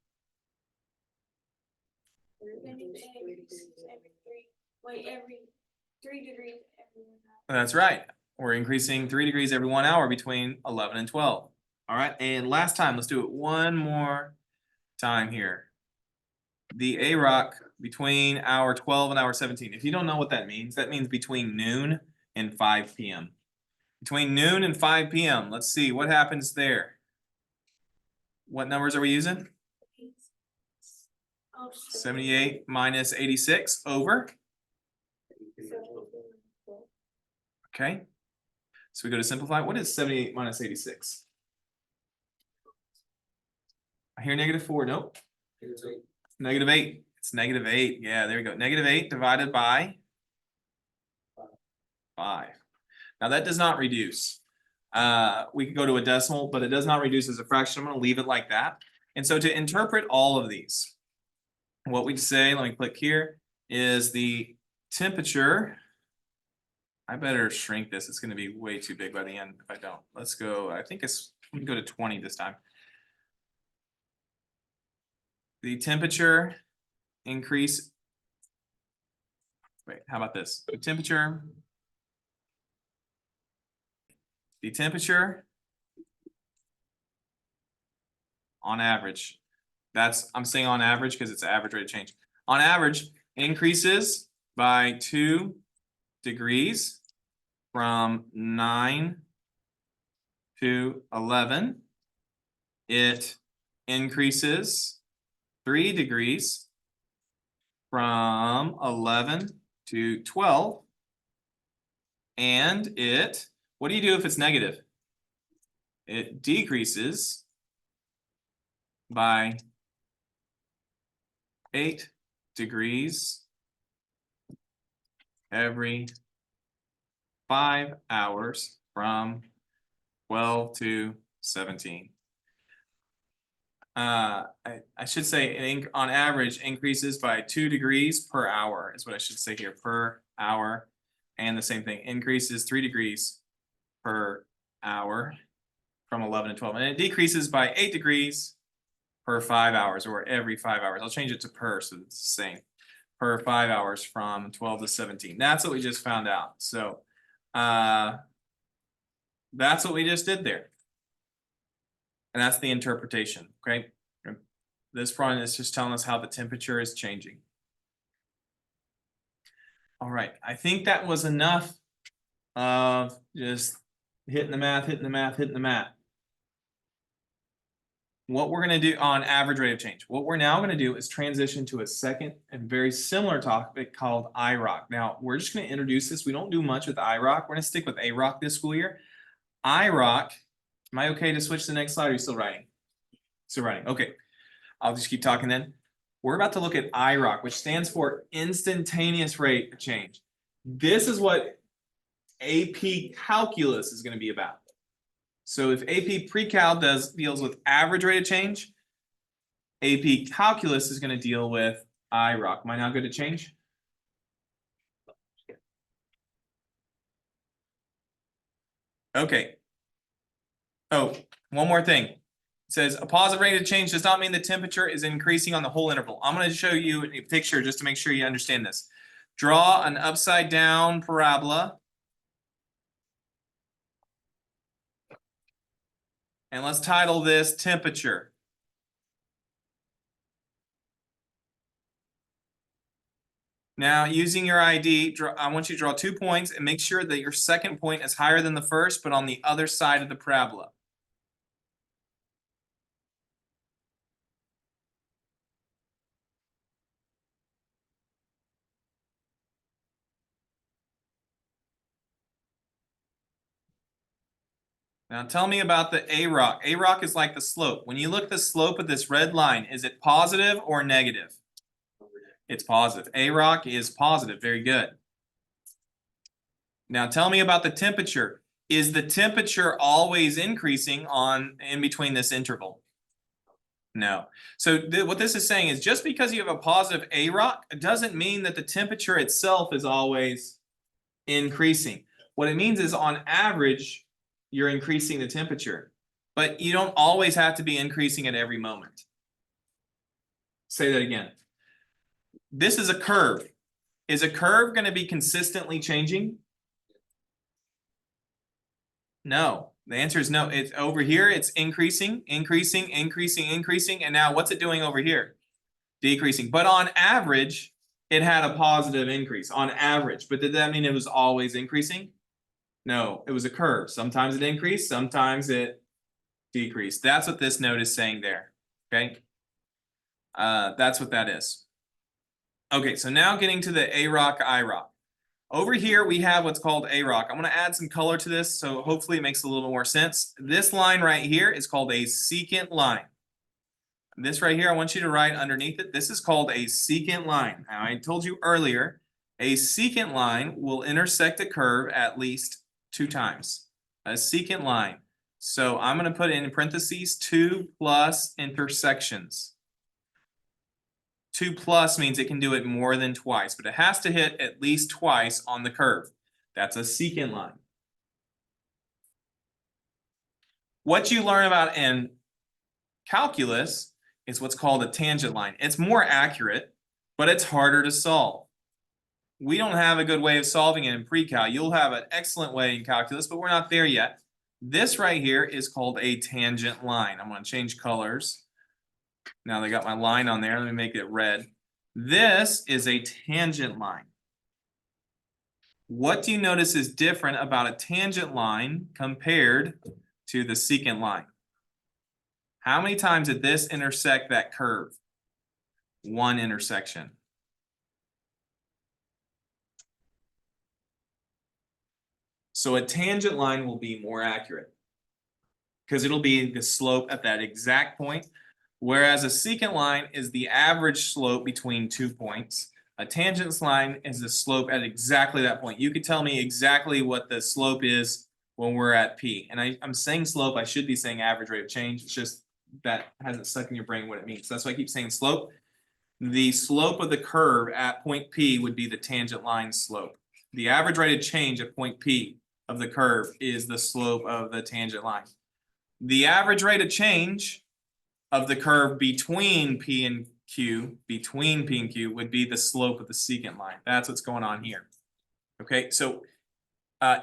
Every 3 degrees every 1 hour. That's right. We're increasing 3 degrees every 1 hour between 11 and 12. All right, and last time, let's do it one more time here. The AROC between hour 12 and hour 17. If you don't know what that means between noon and 5 p.m. Between noon and 5 p.m. Let's see what happens there. What numbers are we using? Oh, 78 minus 86 over. Okay. So we go to simplify. What is 78 minus 86? I hear -4. Nope. -8. It's -8. Yeah, there we go. -8 divided by 5. Now that does not reduce. We could go to a decimal, but it does not reduce as a fraction. I'm going to leave it like that. And so to interpret all of these, what we'd say, let me click here, is the temperature. I better shrink this. It's going to be way too big by the end if I don't. Let's go. I think it's, let me go to 20 this time. The temperature increase. Wait, how about this? The temperature on average. I'm saying on average because it's average rate of change. On average, increases by 2 degrees from 9 to 11. It increases 3 degrees from 11 to 12. And what do you do if it's negative? It decreases by 8 degrees every 5 hours from 12 to 17. I should say on average increases by 2 degrees per hour is what I should say here, per hour. And the same thing, increases 3 degrees per hour from 11 to 12. And it decreases by 8 degrees per 5 hours or every 5 hours. I'll change it to per so it's the same. Per 5 hours from 12 to 17. That's what we just found out. So that's what we just did there. And that's the interpretation, okay? This one is just telling us how the temperature is changing. All right, I think that was enough of just hitting the math. What we're going to do on average rate of change. What we're now going to do is transition to a second and very similar topic called IROC. Now, we're just going to introduce this. We don't do much with IROC. We're going to stick with AROC this school year. IROC, am I okay to switch to the next slide? Or are you still writing? Still writing. Okay. I'll just keep talking then. We're about to look at IROC, which stands for instantaneous rate of change. This is what AP Calculus is going to be about. So if AP Pre-Cal deals with average rate of change, AP Calculus is going to deal with IROC. Am I now good to change? Okay. Oh, one more thing. It says a positive rate of change does not mean the temperature is increasing on the whole interval. I'm going to show you a picture just to make sure you understand this. Draw an upside down parabola. And let's title this temperature. Now, using your ID, I want you to draw 2 points and make sure that your second point is higher than the first, but on the other side of the parabola. Now tell me about the A-rock. A-rock is like the slope. When you look at the slope of this red line, is it positive or negative? It's positive. A-rock is positive. Very good. Now tell me about the temperature. Is the temperature always increasing in between this interval? No. So what this is saying is just because you have a positive A-rock, it doesn't mean that the temperature itself is always increasing. What it means is on average, you're increasing the temperature, but you don't always have to be increasing at every moment. Say that again. This is a curve. Is a curve going to be consistently changing? No. The answer is no. It's over here, it's increasing, increasing, increasing, increasing, and now what's it doing over here? Decreasing. But on average, it had a positive increase on average. But did that mean it was always increasing? No, it was a curve. Sometimes it increased, sometimes it decreased. That's what this note is saying there. Okay. That's what that is. Okay, so now getting to the A-rock, I-rock. Over here, we have what's called A-rock. I'm going to add some color to this, so hopefully it makes a little more sense. This line right here is called a secant line. This right here, I want you to write underneath it. This is called a secant line. Now, I told you earlier, a secant line will intersect a curve at least 2 times. A secant line. So I'm going to put in parentheses 2 plus intersections. 2 plus means it can do it more than twice, but it has to hit at least twice on the curve. That's a secant line. What you learn about in calculus is what's called a tangent line. It's more accurate, but it's harder to solve. We don't have a good way of solving it in pre-cal. You'll have an excellent way in calculus, but we're not there yet. This right here is called a tangent line. I'm going to change colors. Now they got my line on there. Let me make it red. This is a tangent line. What do you notice is different about a tangent line compared to the secant line? How many times did this intersect that curve? 1 intersection. So a tangent line will be more accurate because it'll be the slope at that exact point. Whereas a secant line is the average slope between 2 points. A tangent line is the slope at exactly that point. You could tell me exactly what the slope is when we're at P. And I'm saying slope, I should be saying average rate of change. It's just that hasn't stuck in your brain what it means. So that's why I keep saying slope. The slope of the curve at point P would be the tangent line slope. The average rate of change at point P of the curve is the slope of the tangent line. The average rate of change of the curve between P and Q, would be the slope of the secant line. That's what's going on here. Okay, so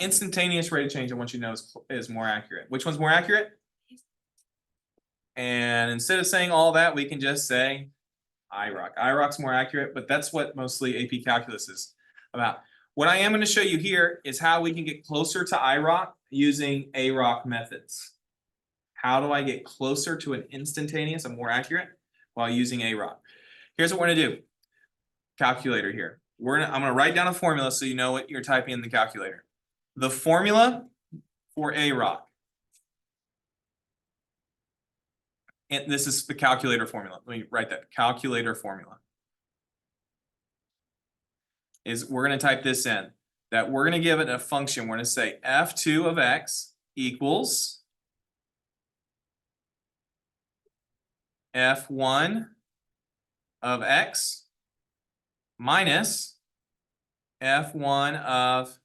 instantaneous rate of change, I want you to know is more accurate. Which one's more accurate? And instead of saying all that, we can just say I-rock. I-rock's more accurate, but that's what mostly AP Calculus is about. What I am going to show you here is how we can get closer to I-rock using A-rock methods. How do I get closer to an instantaneous and more accurate while using A-rock? Here's what we're going to do. Calculator here. I'm going to write down a formula so you know what you're typing in the calculator. The formula for A-rock. And this is the calculator formula. Let me write that. Calculator formula. We're going to type this in. That we're going to give it a function. We're going to say f2 of x equals f1 of x minus f1 of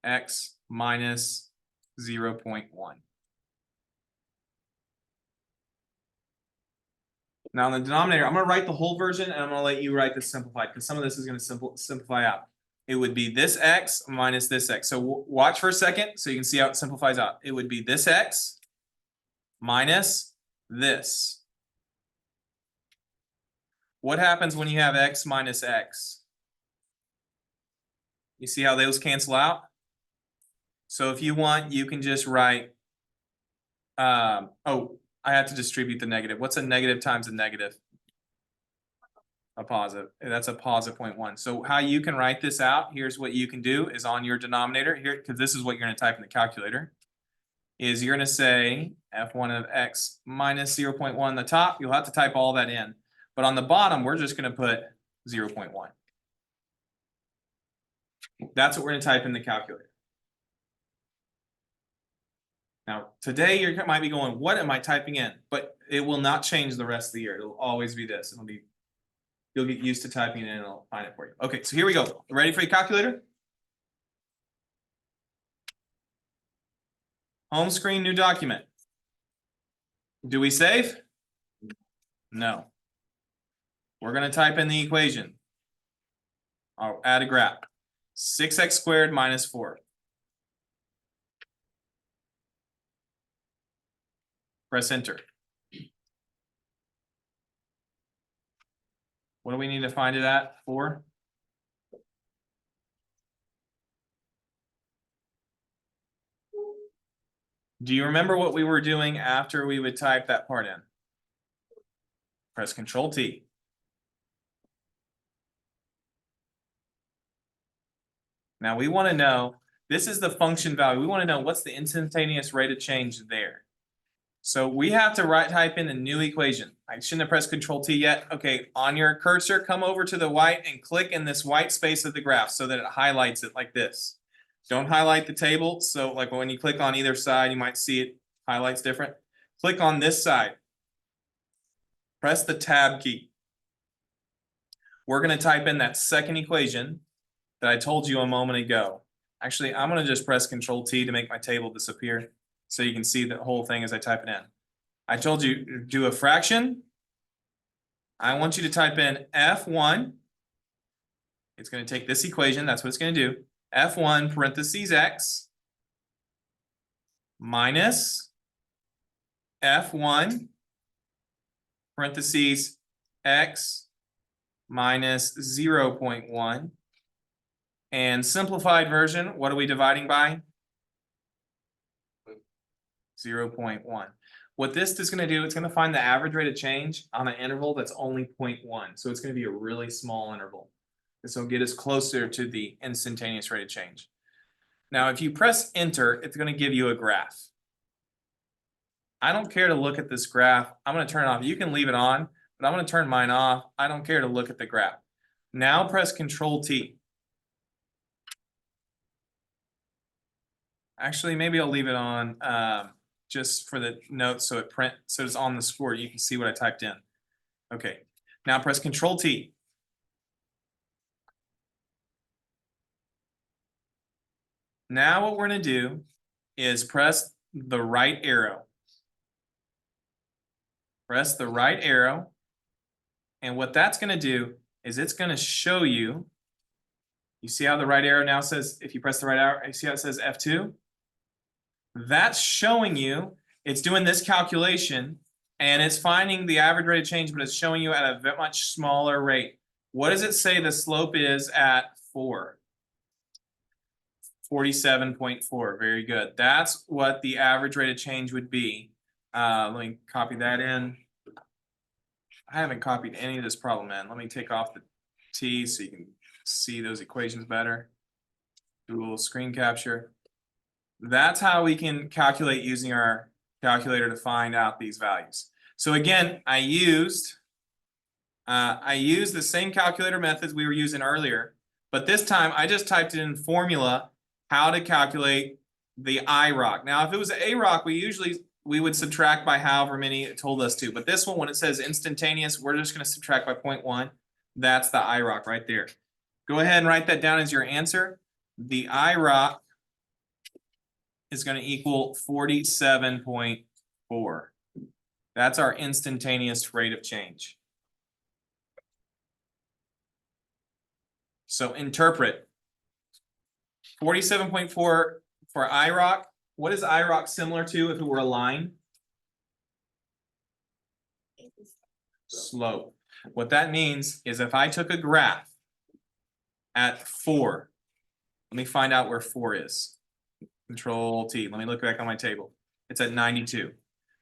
x minus 0.1. Now in the denominator, I'm going to write the whole version and I'm going to let you write this simplified because some of this is going to simplify out. It would be this x minus this x. So watch for a second so you can see how it simplifies out. It would be this x minus this. What happens when you have x minus x? You see how those cancel out? So if you want, you can just write, oh, I have to distribute the negative. What's a negative times a negative? A positive. That's a positive 0.1. So how you can write this out, here's what you can do is on your denominator here, because this is what you're going to type in the calculator. is you're gonna say f1 of x minus 0.1 on the top, you'll have to type all that in. But on the bottom, we're just gonna put 0.1. That's what we're gonna type in the calculator. Now, today you might be going, what am I typing in? But it will not change the rest of the year. It'll always be this. It'll be, you'll get used to typing it in and it'll find it for you. Okay, so here we go. Ready for your calculator? Home screen, new document. Do we save? No. We're gonna type in the equation. I'll add a graph. 6x squared minus 4. Press enter. What do we need to find it at? 4? Do you remember what we were doing after we would type that part in? Press Control T. Now we want to know, this is the function value. We want to know what's the instantaneous rate of change there. So we have to type in a new equation. I shouldn't have pressed Control T yet. Okay, on your cursor, come over to the white and click in this white space of the graph so that it highlights it like this. Don't highlight the table. So like when you click on either side, you might see it highlights different. Click on this side. Press the tab key. We're going to type in that second equation that I told you a moment ago. Actually, I'm going to just press Control T to make my table disappear so you can see the whole thing as I type it in. I told you do a fraction. I want you to type in F1. It's going to take this equation. That's what it's going to do. F1 parentheses x minus F1 parentheses x minus 0.1. And simplified version, what are we dividing by? 0.1. What this is going to do, it's going to find the average rate of change on an interval that's only 0.1. So it's going to be a really small interval. This will get us closer to the instantaneous rate of change. Now, if you press enter, it's going to give you a graph. I don't care to look at this graph. I'm going to turn it off. You can leave it on, but I'm going to turn mine off. I don't care to look at the graph. Now press Control T. Actually, maybe I'll leave it on just for the notes so it's on the score. You can see what I typed in. Okay. Now press Control T. Now what we're going to do is press the right arrow. Press the right arrow. And what that's going to do is it's going to show you. You see how the right arrow now says, if you press the right arrow, you see how it says F2? That's showing you, it's doing this calculation and it's finding the average rate of change, but it's showing you at a much smaller rate. What does it say the slope is at 4? 47.4. Very good. That's what the average rate of change would be. Let me copy that in. I haven't copied any of this problem in. Let me take off the T so you can see those equations better. Do a little screen capture. That's how we can calculate using our calculator to find out these values. So again, I used the same calculator methods we were using earlier, but this time I just typed it in formula how to calculate the IROC. Now, if it was an AROC, we would subtract by however many it told us to. But this one, when it says instantaneous, we're just going to subtract by 0.1. That's the IROC right there. Go ahead and write that down as your answer. The IROC is going to equal 47.4. That's our instantaneous rate of change. So interpret 47.4 for IROC. What is IROC similar to if it were a line? Slope. What that means is if I took a graph at 4, let me find out where 4 is. Control T. Let me look back on my table. It's at 92.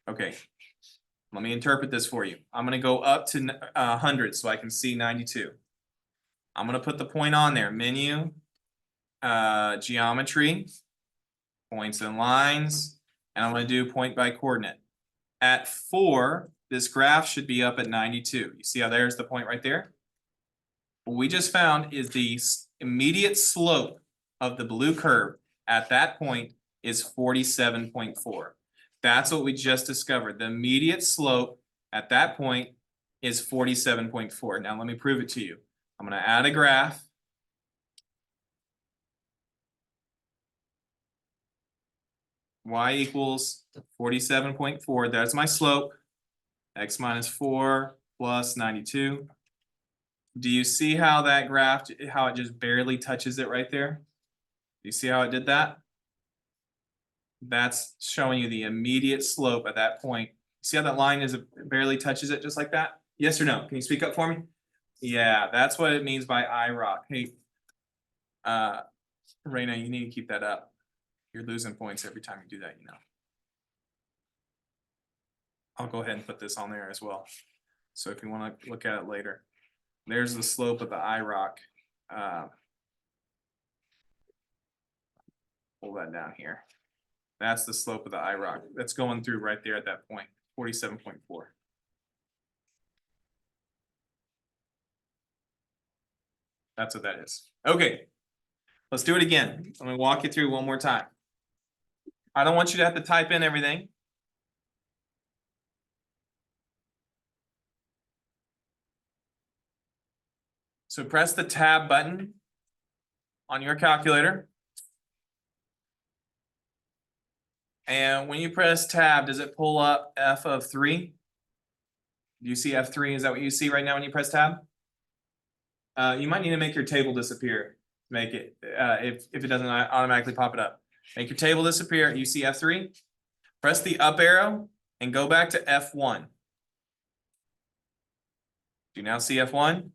Okay. Let me interpret this for you. I'm going to go up to 100 so I can see 92. I'm going to put the point on there. Menu, geometry, points and lines, And I'm gonna do point by coordinate. At 4, this graph should be up at 92. You see how there's the point right there? What we just found is the immediate slope of the blue curve at that point is 47.4. That's what we just discovered. The immediate slope at that point is 47.4. Now let me prove it to you. I'm gonna add a graph. Y equals 47.4, that's my slope. X minus 4 plus 92. Do you see how that graph, how it just barely touches it right there? Do you see how it did that? That's showing you the immediate slope at that point. See how that line is, it barely touches it just like that? Yes or no? Can you speak up for me? Yeah, that's what it means by IROC. Hey, Raina, you need to keep that up. You're losing points every time you do that, you know. I'll go ahead and put this on there as well. So if you want to look at it later, there's the slope of the IROC. Pull that down here. That's the slope of the IROC. That's going through right there at that point, 47.4. That's what that is. Okay, let's do it again. I'm gonna walk you through one more time. I don't want you to have to type in everything. So press the tab button on your calculator. And when you press tab, does it pull up f of 3? Do you see F3? Is that what you see right now when you press tab? You might need to make your table disappear. Make it, if it doesn't automatically pop it up. Make your table disappear. You see F3? Press the up arrow and go back to F1. Do you now see F1?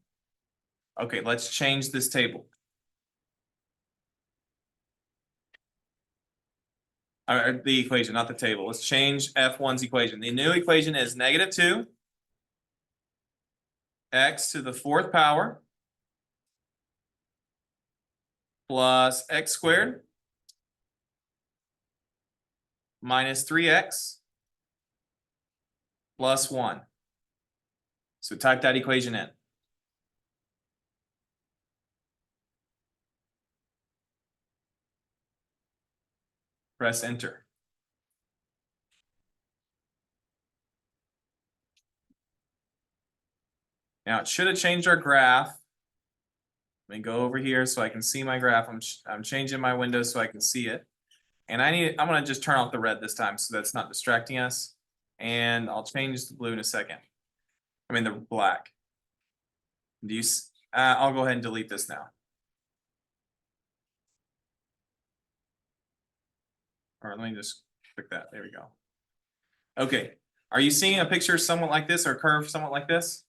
Okay, let's change this table. The equation, not the table. Let's change F1's equation. The new equation is -2 x to the 4th power plus x squared minus 3x plus 1. So type that equation in. Press enter. Now it should have changed our graph. Let me go over here so I can see my graph. I'm changing my window so I can see it. And I'm gonna just turn off the red this time so that's not distracting us. And I'll change the blue in a second. I mean the black. Do you? I'll go ahead and delete this now. All right, let me just click that. There we go. Okay, are you seeing a picture somewhat like this or a curve somewhat like this?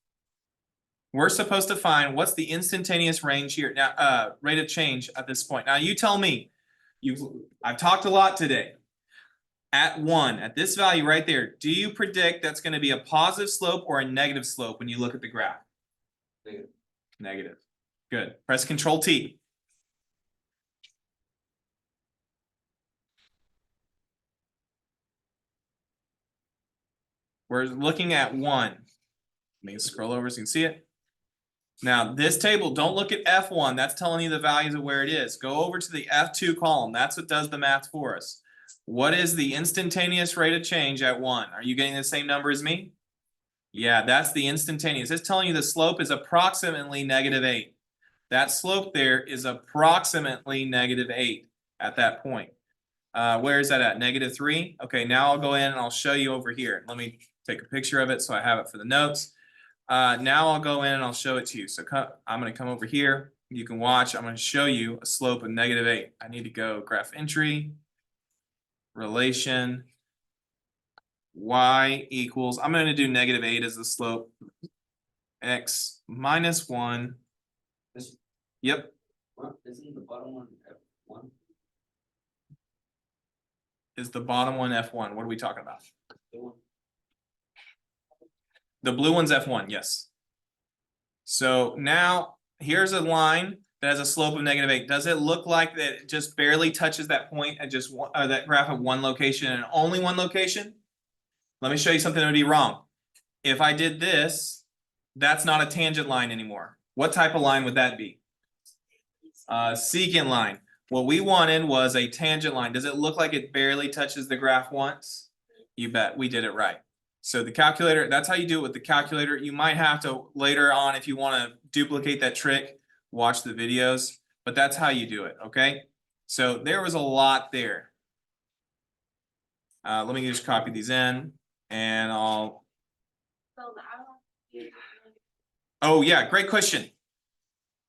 We're supposed to find what's the instantaneous range here now, rate of change at this point. Now you tell me. I've talked a lot today. At 1, at this value right there, do you predict that's going to be a positive slope or a negative slope when you look at the graph? Negative. Negative. Good. Press Control T. We're looking at 1. Let me scroll over so you can see it. Now, this table, don't look at F1. That's telling you the values of where it is. Go over to the F2 column. That's what does the math for us. What is the instantaneous rate of change at 1? Are you getting the same number as me? Yeah, that's the instantaneous. It's telling you the slope is approximately -8. That slope there is approximately -8 at that point. Where is that at? -3? Okay, now I'll go in and I'll show you over here. Let me take a picture of it so I have it for the notes. Now I'll go in and I'll show it to you. So I'm going to come over here. You can watch. I'm going to show you a slope of -8. I need to go graph entry, relation, y equals, I'm going to do -8 as the slope, x minus 1. This- Yep, What, isn't the bottom one F1? is the bottom one F1. What are we talking about? The one. The blue one's F1, yes. So now here's a line that has a slope of -8, does it look like that it just barely touches that point at just one, that graph at one location and only one location? Let me show you something that would be wrong. If I did this, that's not a tangent line anymore. What type of line would that be? Secant line. What we wanted was a tangent line. Does it look like it barely touches the graph once? You bet, we did it right. So the calculator, that's how you do it with the calculator. You might have to later on, if you want to duplicate that trick, watch the videos, but that's how you do it, okay? So there was a lot there. Let me just copy these in and I'll, So the IROC. oh yeah, great question.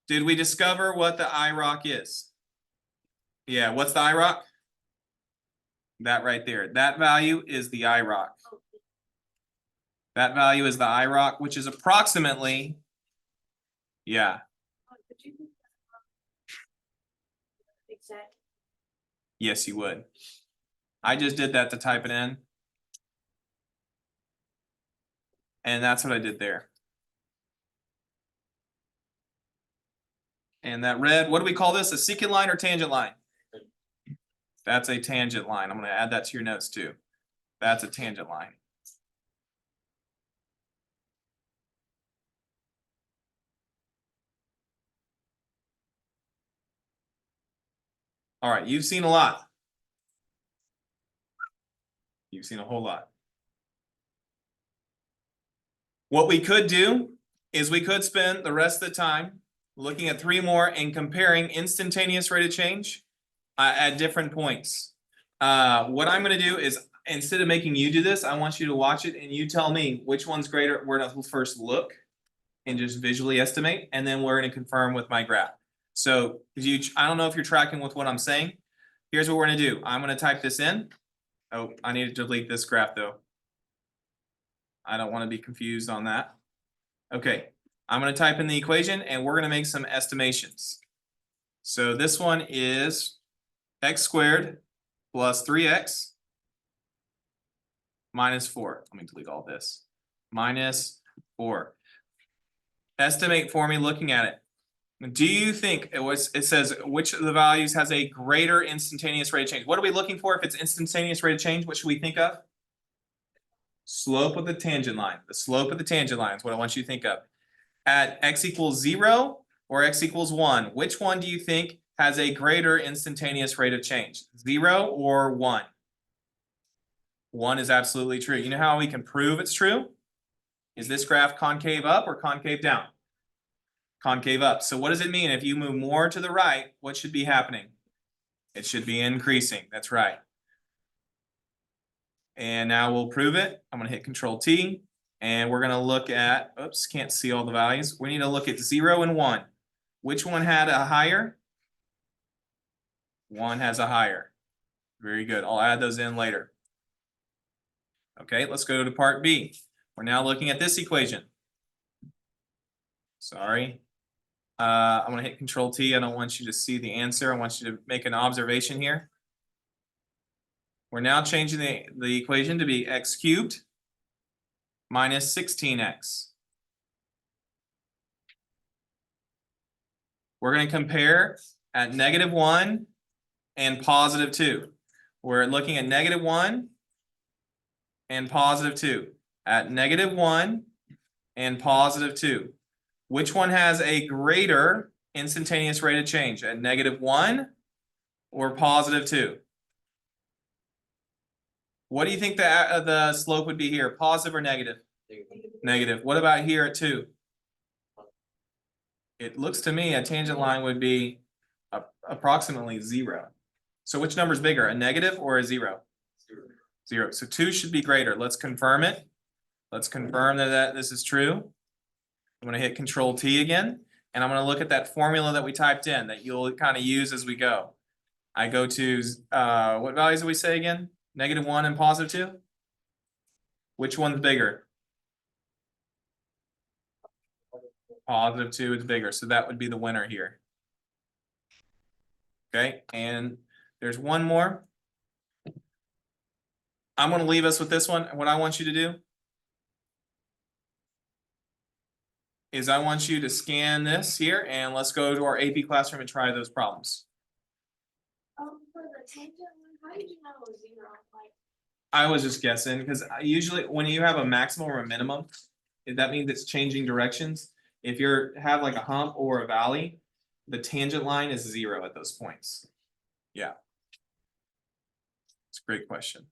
Did we discover what the IROC is? Yeah, what's the IROC? That right there. That value is the IROC. That value is the IROC, which is approximately, yeah, Exact. yes, you would. I just did that to type it in. And that's what I did there. And that red, what do we call this? A secant line or tangent line? That's a tangent line. I'm gonna add that to your notes too. That's a tangent line. All right, you've seen a lot. You've seen a whole lot. What we could do is we could spend the rest of the time looking at 3 more and comparing instantaneous rate of change at different points. What I'm gonna do is, instead of making you do this, I want you to watch it and you tell me which one's greater. We're gonna first look and just visually estimate, and then we're gonna confirm with my graph. So I don't know if you're tracking with what I'm saying. Here's what we're gonna do. I'm gonna type this in. Oh, I need to delete this graph though. I don't want to be confused on that. Okay, I'm gonna type in the equation and we're gonna make some estimations. So this one is x squared plus 3x minus 4. Let me delete all this. Minus 4. Estimate for me looking at it. Do you think it says which of the values has a greater instantaneous rate of change? What are we looking for if it's instantaneous rate of change? What should we think of? Slope of the tangent line. The slope of the tangent line is what I want you to think of. At x equals 0 or x equals 1, which one do you think has a greater instantaneous rate of change? 0 or 1? 1 is absolutely true. You know how we can prove it's true? Is this graph concave up or concave down? Concave up. So what does it mean? If you move more to the right, what should be happening? It should be increasing. That's right. And now we'll prove it. I'm gonna hit Control T and we're gonna look at, oops, can't see all the values. We need to look at 0 and 1. Which one had a higher? 1 has a higher. Very good. I'll add those in later. Okay, let's go to part B. We're now looking at this equation. Sorry. I'm gonna hit Control T. I don't want you to see the answer. I want you to make an observation here. We're now changing the equation to be x cubed minus 16x. We're going to compare at -1 and +2. We're looking at -1 and +2. At -1 and +2. Which one has a greater instantaneous rate of change? At -1 or +2? What do you think the slope would be here? Positive or negative? Negative. What about here at 2? It looks to me a tangent line would be approximately 0. So which number is bigger, a negative or a 0? 0. So 2 should be greater. Let's confirm it. Let's confirm that this is true. I'm going to hit Control T again, and I'm going to look at that formula that we typed in that you'll kind of use as we go. I go to, what values do we say again? -1 and +2? Which one's bigger? +2 is bigger, so that would be the winner here. Okay, and there's one more. I'm gonna leave us with this one. What I want you to do is I want you to scan this here and let's go to our AP classroom and try those problems. For the tangent one, how did you know it was 0? Like, I was just guessing, because usually when you have a maximum or a minimum, that means it's changing directions. If you're have like a hump or a valley, the tangent line is 0 at those points. Yeah. It's a great question.